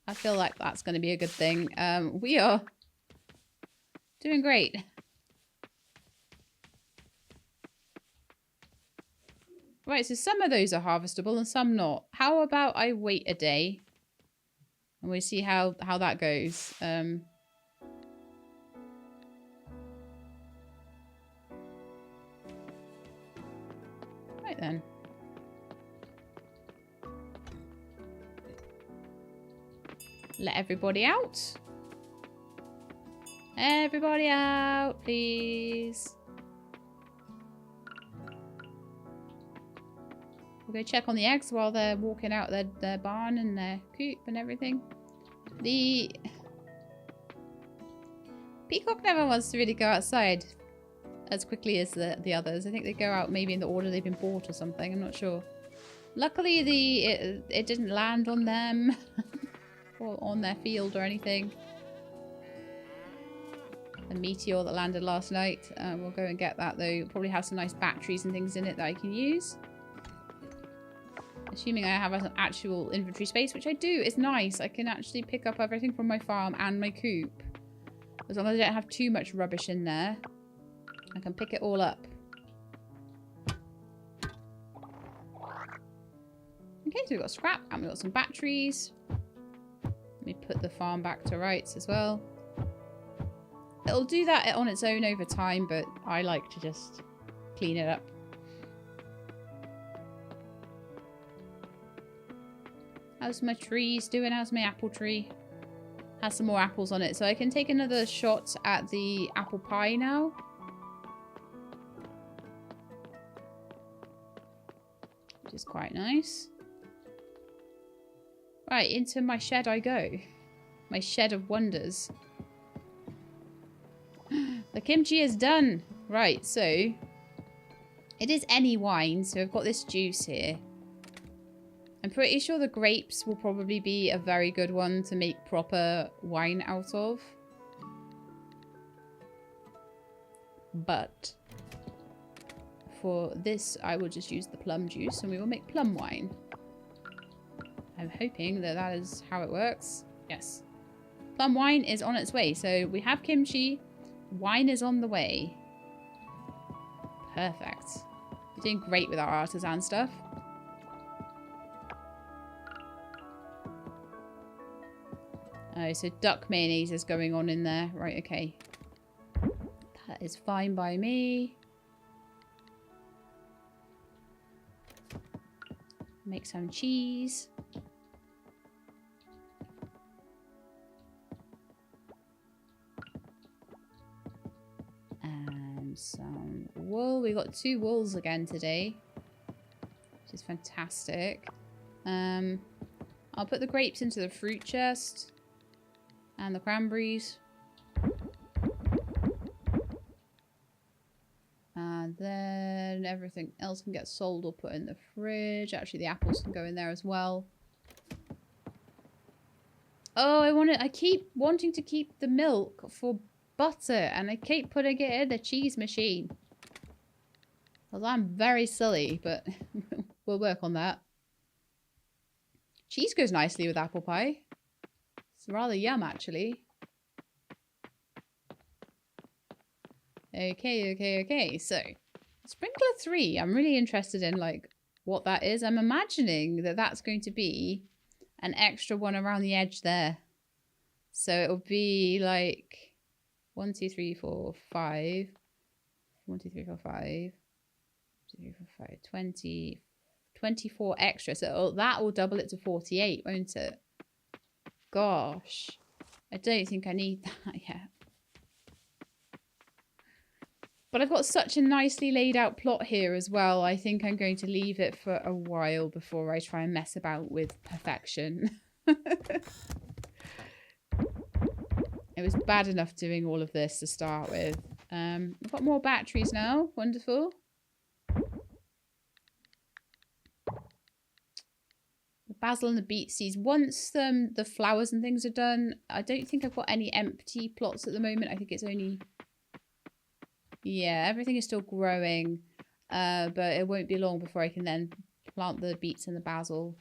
I feel like that's going to be a good thing. We are doing great. Right, so some of those are harvestable and some not. How about I wait a day and we see how that goes. Right then. Let everybody out. Everybody out, please. We'll go check on the eggs while they're walking out their barn and their coop and everything. The peacock never wants to really go outside as quickly as the others. I think they go out maybe in the order they've been bought or something. I'm not sure. Luckily, it didn't land on them. Or on their field or anything. The meteor that landed last night. We'll go and get that though. It'll probably have some nice batteries and things in it that I can use. Assuming I have an actual inventory space, which I do. It's nice. I can actually pick up everything from my farm and my coop. As long as I don't have too much rubbish in there. I can pick it all up. Okay, so we've got scrap and we've got some batteries. Let me put the farm back to rights as well. It'll do that on its own over time, but I like to just clean it up. How's my trees doing? How's my apple tree? Has some more apples on it. So I can take another shot at the apple pie now. Which is quite nice. Right, into my shed I go. My shed of wonders. The kimchi is done. Right, so it is any wine, so I've got this juice here. I'm pretty sure the grapes will probably be a very good one to make proper wine out of. But for this, I will just use the plum juice and we will make plum wine. I'm hoping that that is how it works. Yes. Plum wine is on its way. So we have kimchi. Wine is on the way. Perfect. We're doing great with our artisan stuff. Oh, so duck mayonnaise is going on in there. Right, okay. That is fine by me. Make some cheese. And some wool. We got 2 wools again today, which is fantastic. I'll put the grapes into the fruit chest and the cranberries. And then everything else can get sold or put in the fridge. Actually, the apples can go in there as well. Oh, I keep wanting to keep the milk for butter, and I keep putting it in the cheese machine. Well, I'm very silly, but we'll work on that. Cheese goes nicely with apple pie. It's rather yum, actually. Okay. So, sprinkler 3. I'm really interested in, like, what that is. I'm imagining that that's going to be an extra one around the edge there. So it'll be like 1, 2, 3, 4, 5. 1, 2, 3, 4, 5. 1, 2, 3, 4, 5. 20, 24 extra. So that will double it to 48, won't it? Gosh. I don't think I need that yet. But I've got such a nicely laid out plot here as well. I think I'm going to leave it for a while before I try and mess about with perfection. It was bad enough doing all of this to start with. I've got more batteries now. Wonderful. The basil and the beet seeds. Once the flowers and things are done, I don't think I've got any empty plots at the moment. I think it's only... Yeah, everything is still growing. But it won't be long before I can then plant the beets and the basil.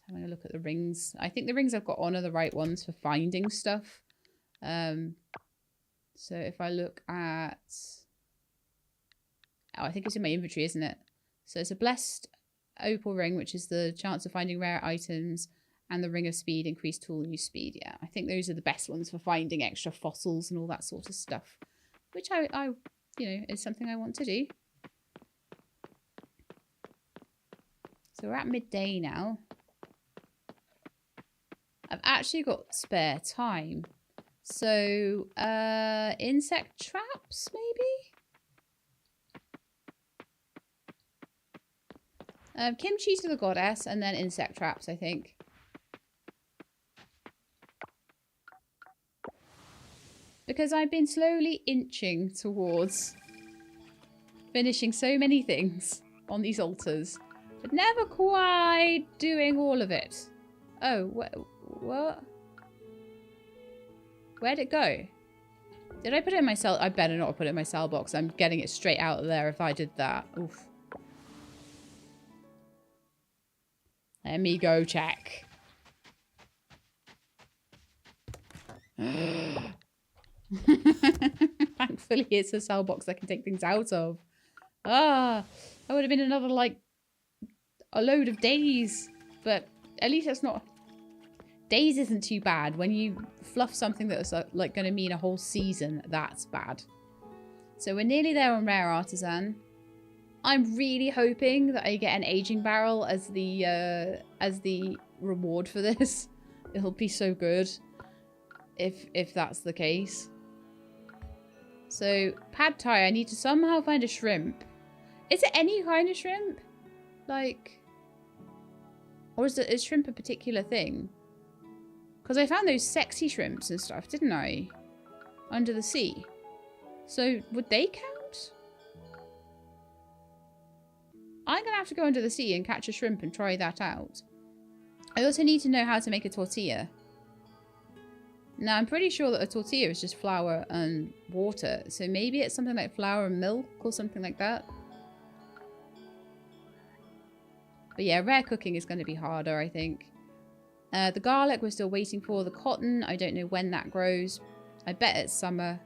Having a look at the rings. I think the rings I've got on are the right ones for finding stuff. So if I look at... Oh, I think it's in my inventory, isn't it? So it's a blessed opal ring, which is the chance of finding rare items, and the ring of speed, increased tool use speed. Yeah, I think those are the best ones for finding extra fossils and all that sort of stuff, which I you know, is something I want to do. So we're at midday now. I've actually got spare time. So, insect traps, maybe? Kimchi to the goddess, and then insect traps, I think. Because I've been slowly inching towards finishing so many things on these altars, but never quite doing all of it. Oh, what? Where'd it go? Did I put it in my cell? I better not have put it in my cell box. I'm getting it straight out of there if I did that. Oof. Let me go check. Thankfully, it's a cell box I can take things out of. Ah, that would have been another, like, a load of days. But at least that's not... Days isn't too bad. When you fluff something that's like going to mean a whole season, that's bad. So we're nearly there on Rare Artisan. I'm really hoping that I get an aging barrel as the reward for this. It'll be so good if that's the case. So pad thai, I need to somehow find a shrimp. Is it any kind of shrimp? Like, or is shrimp a particular thing? Because I found those sexy shrimps and stuff, didn't I? Under the sea. So, would they count? I'm going to have to go under the sea and catch a shrimp and try that out. I also need to know how to make a tortilla. Now, I'm pretty sure that a tortilla is just flour and water. So maybe it's something like flour and milk or something like that. But yeah, rare cooking is going to be harder, I think. The garlic we're still waiting for. The cotton, I don't know when that grows. I bet it's summer.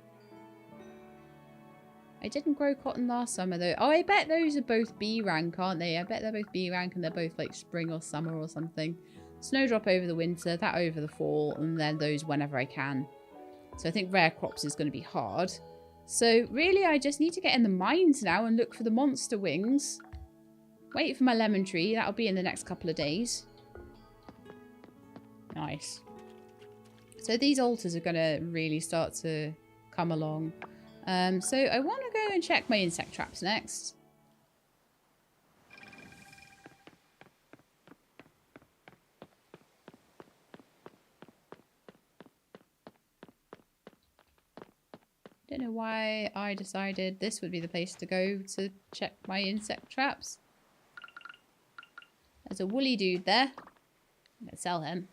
I didn't grow cotton last summer though. Oh, I bet those are both B rank, aren't they? I bet they're both B rank and they're both like spring or summer or something. Snowdrop over the winter, that over the fall, and then those whenever I can. So I think rare crops is going to be hard. So really I just need to get in the mines now and look for the monster wings. Wait for my lemon tree. That'll be in the next couple of days. Nice. So these altars are going to really start to come along. So I want to go and check my insect traps next. Don't know why I decided this would be the place to go to check my insect traps. There's a woolly dude there. I'm going to sell him.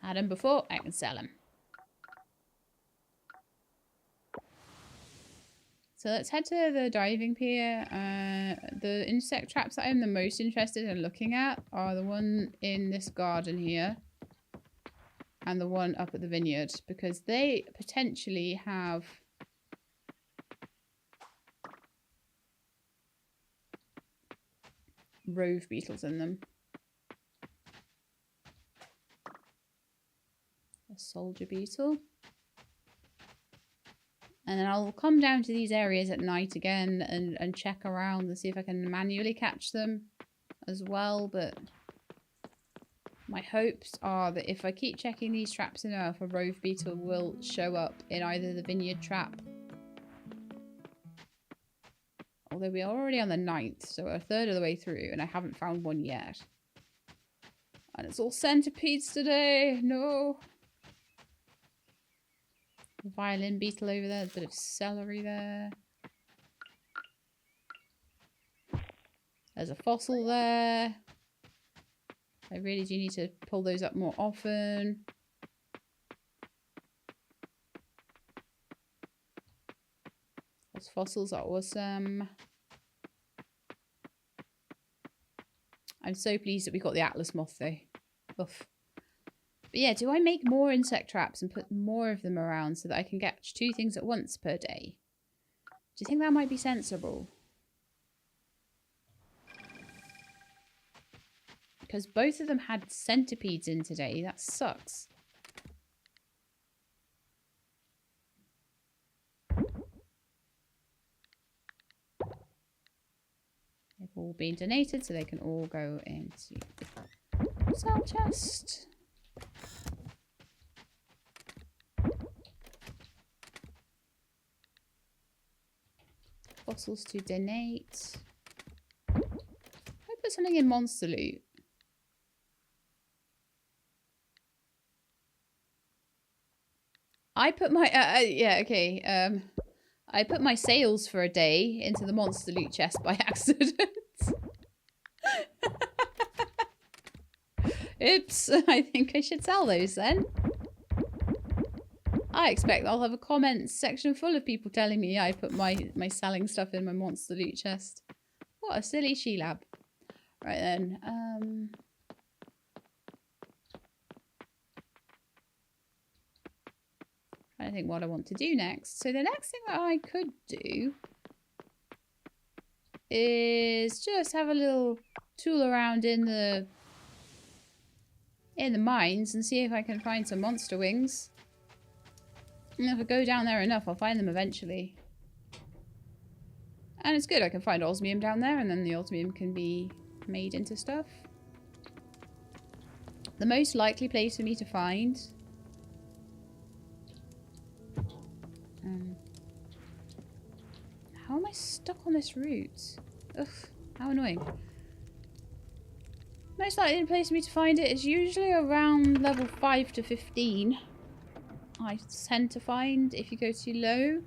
Had him before, I can sell him. So let's head to the diving pier. The insect traps that I'm the most interested in looking at are the one in this garden here. and the one up at the vineyard, because they potentially have rove beetles in them. A soldier beetle. And then I'll come down to these areas at night again and check around and see if I can manually catch them as well. But my hopes are that if I keep checking these traps enough, a rove beetle will show up in either the vineyard trap. Although we are already on the 9th, so we're a third of the way through, and I haven't found one yet. And it's all centipedes today. No. Violin beetle over there. There's a bit of celery there. There's a fossil there. I really do need to pull those up more often. Those fossils are awesome. I'm so pleased that we got the Atlas moth though. Oof. But yeah, do I make more insect traps and put more of them around so that I can catch 2 things at once per day? Do you think that might be sensible? Because both of them had centipedes in today. That sucks. They've all been donated, so they can all go into the cell chest. Fossils to donate. I put something in monster loot. I put my yeah, okay. I put my sails for a day into the monster loot chest by accident. Oops, I think I should sell those then. I expect I'll have a comments section full of people telling me I put my selling stuff in my monster loot chest. What a silly she-lab. Right then, I think what I want to do next. So the next thing that I could do is just have a little tool around in the mines and see if I can find some monster wings. And if I go down there enough, I'll find them eventually. And it's good, I can find osmium down there, and then the osmium can be made into stuff. The most likely place for me to find... how am I stuck on this route? Ugh, how annoying. Most likely the place for me to find it is usually around level 5 to 15. I tend to find if you go too low,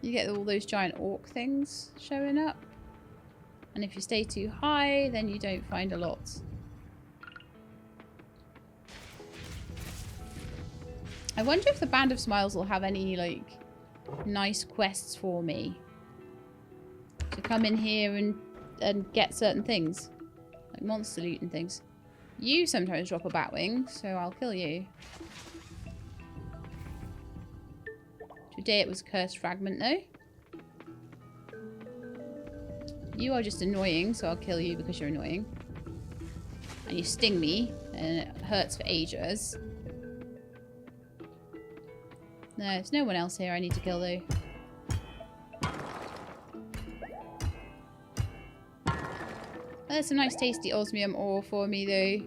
you get all those giant orc things showing up. And if you stay too high, then you don't find a lot. I wonder if the Band of Smiles will have any, like, nice quests for me. To come in here and get certain things. Like monster loot and things. You sometimes drop a batwing, so I'll kill you. Today it was a cursed fragment though. You are just annoying, so I'll kill you because you're annoying. And you sting me, and it hurts for ages. No, there's no one else here I need to kill though. There's some nice tasty osmium ore for me though.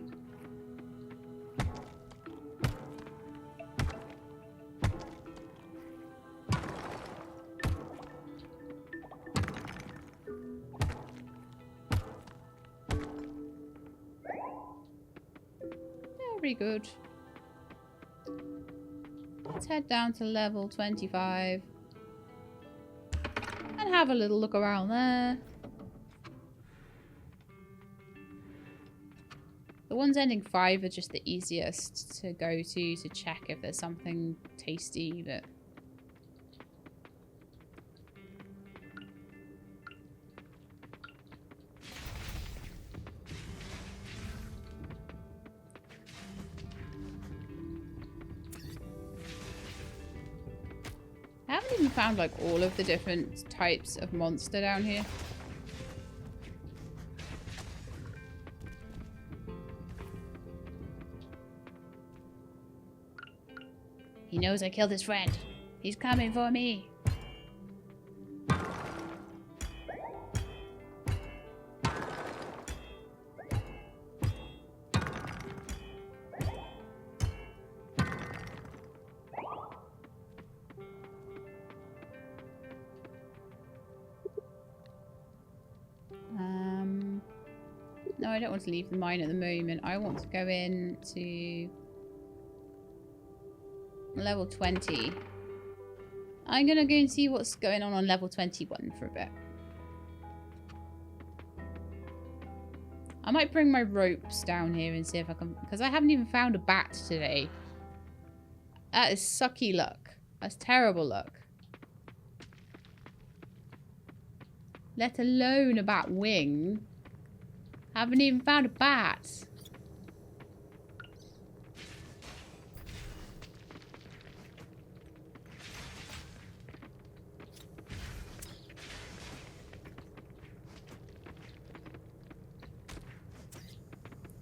Very good. Let's head down to level 25 and have a little look around there. The ones ending 5 are just the easiest to go to check if there's something tasty that... haven't even found like all of the different types of monster down here. He knows I killed his friend. He's coming for me. No, I don't want to leave the mine at the moment. I want to go into level 20. I'm going to go and see what's going on level 21 for a bit. I might bring my ropes down here and see if I can... Because I haven't even found a bat today. That is sucky luck. That's terrible luck. Let alone a bat wing. Haven't even found a bat.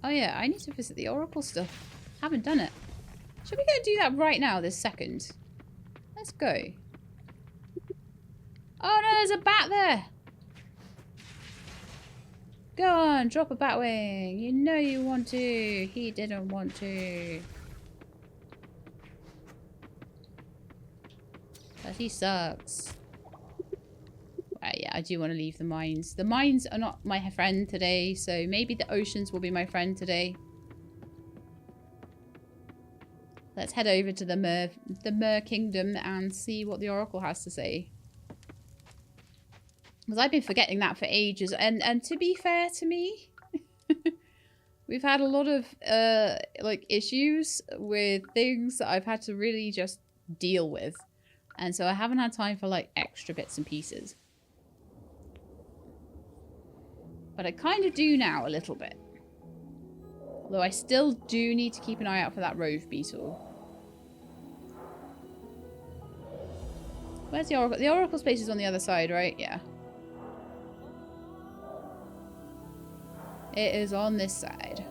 Oh yeah, I need to visit the Oracle still. Haven't done it. Should we go do that right now, this second? Let's go. Oh no, there's a bat there. Go on, drop a bat wing. You know you want to. He didn't want to. But he sucks. Right, yeah, I do want to leave the mines. The mines are not my friend today, so maybe the oceans will be my friend today. Let's head over to the Mer Kingdom and see what the Oracle has to say. Because I've been forgetting that for ages. And to be fair to me, we've had a lot of like issues with things that I've had to really just deal with. And so I haven't had time for like extra bits and pieces. But I kind of do now a little bit. Although I still do need to keep an eye out for that rove beetle. Where's the Oracle? The Oracle space is on the other side, right? Yeah. It is on this side.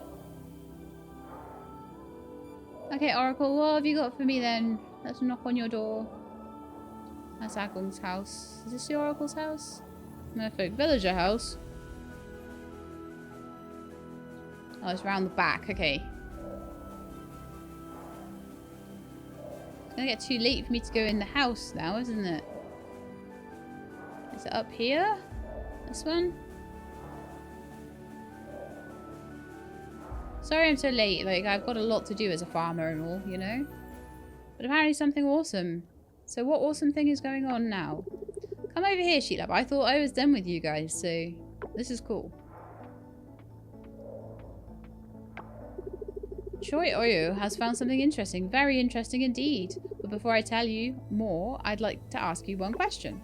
Okay, Oracle, what have you got for me then? Let's knock on your door. That's Agung's house. Is this the Oracle's house? Merfolk Villager house. Oh, it's round the back. Okay. It's gonna get too late for me to go in the house now, isn't it? Is it up here? This one? Sorry I'm so late. Like, I've got a lot to do as a farmer and all, you know? But apparently something awesome. So what awesome thing is going on now? Come over here, Sheetlab. I thought I was done with you guys, so this is cool. Choi Oyo has found something interesting. Very interesting indeed. But before I tell you more, I'd like to ask you one question.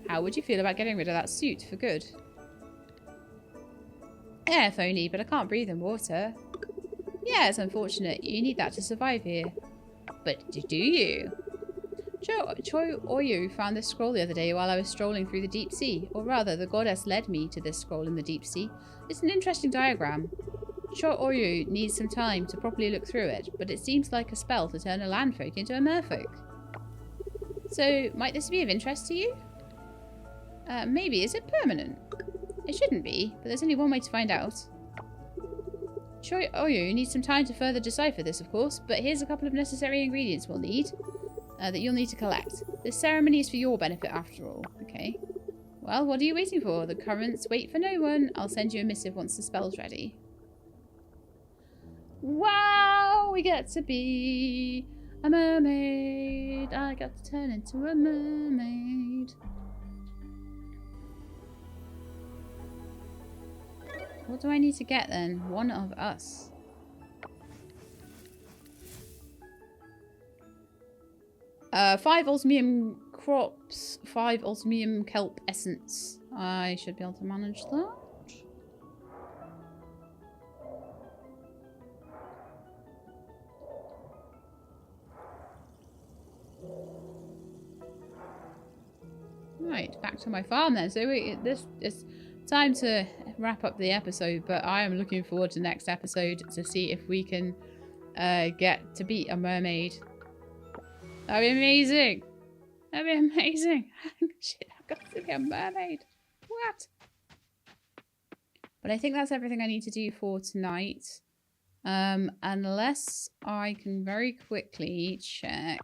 How would you feel about getting rid of that suit for good? Yeah, if only, but I can't breathe in water. Yeah, it's unfortunate. You need that to survive here. But do you? Choi Oyu found this scroll the other day while I was strolling through the deep sea. Or rather, the goddess led me to this scroll in the deep sea. It's an interesting diagram. Choi Oyu needs some time to properly look through it, but it seems like a spell to turn a landfolk into a merfolk. So, might this be of interest to you? Maybe. Is it permanent? It shouldn't be, but there's only one way to find out. Choi Oyu needs some time to further decipher this, of course, but here's a couple of necessary ingredients we'll need, that you'll need to collect. This ceremony is for your benefit, after all. Okay. Well, what are you waiting for? The currents wait for no one. I'll send you a missive once the spell's ready. Wow! We get to be a mermaid. I got to turn into a mermaid. What do I need to get then? One of us. Five osmium crops, 5 osmium kelp essence. I should be able to manage that. Right, back to my farm then. So this is time to wrap up the episode, but I am looking forward to next episode to see if we can get to beat a mermaid. That'd be amazing. That'd be amazing. Shit, I've got to be a mermaid. What? But I think that's everything I need to do for tonight. Unless I can very quickly check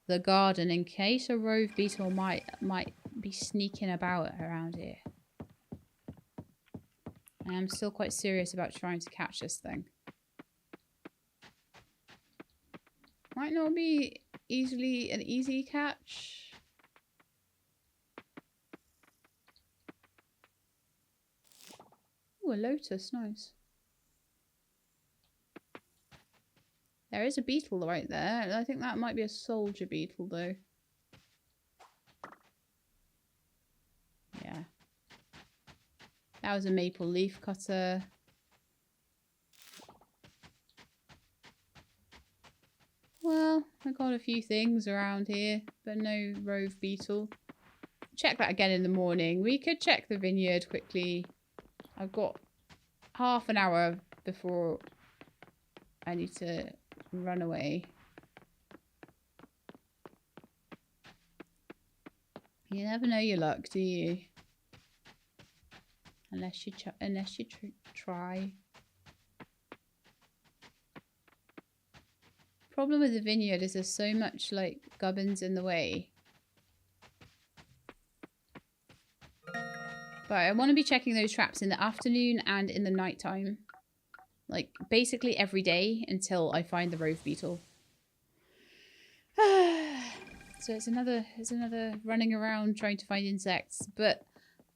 the garden in case a rove beetle might be sneaking about around here. I am still quite serious about trying to catch this thing. Might not be an easy catch. Ooh, a lotus, nice. There is a beetle right there. I think that might be a soldier beetle though. Yeah. That was a maple leaf cutter. Well, I got a few things around here, but no rove beetle. Check that again in the morning. We could check the vineyard quickly. I've got half an hour before I need to run away. You never know your luck, do you? Unless you try. Problem with the vineyard is there's so much like gubbins in the way. But I want to be checking those traps in the afternoon and in the nighttime. Like basically every day until I find the rove beetle. So it's another running around trying to find insects. But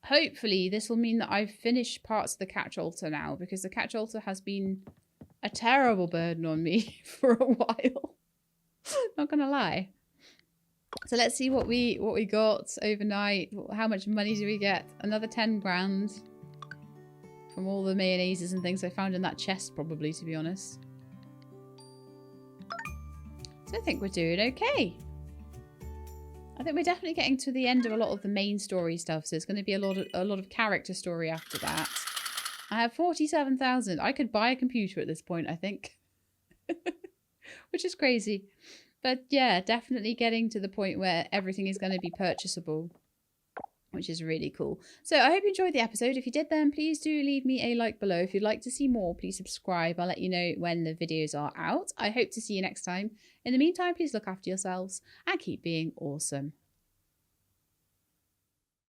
hopefully this will mean that I've finished parts of the catch altar now, because the catch altar has been a terrible burden on me for a while. Not gonna lie. So let's see what we got overnight. How much money do we get? Another 10 grand from all the mayonnaises and things I found in that chest, probably, to be honest. So I think we're doing okay. I think we're definitely getting to the end of a lot of the main story stuff, so it's going to be a lot of character story after that. I have 47,000. I could buy a computer at this point, I think. Which is crazy. But yeah, definitely getting to the point where everything is going to be purchasable, which is really cool. So I hope you enjoyed the episode. If you did, then please do leave me a like below. If you'd like to see more, please subscribe. I'll let you know when the videos are out. I hope to see you next time. In the meantime, please look after yourselves and keep being awesome.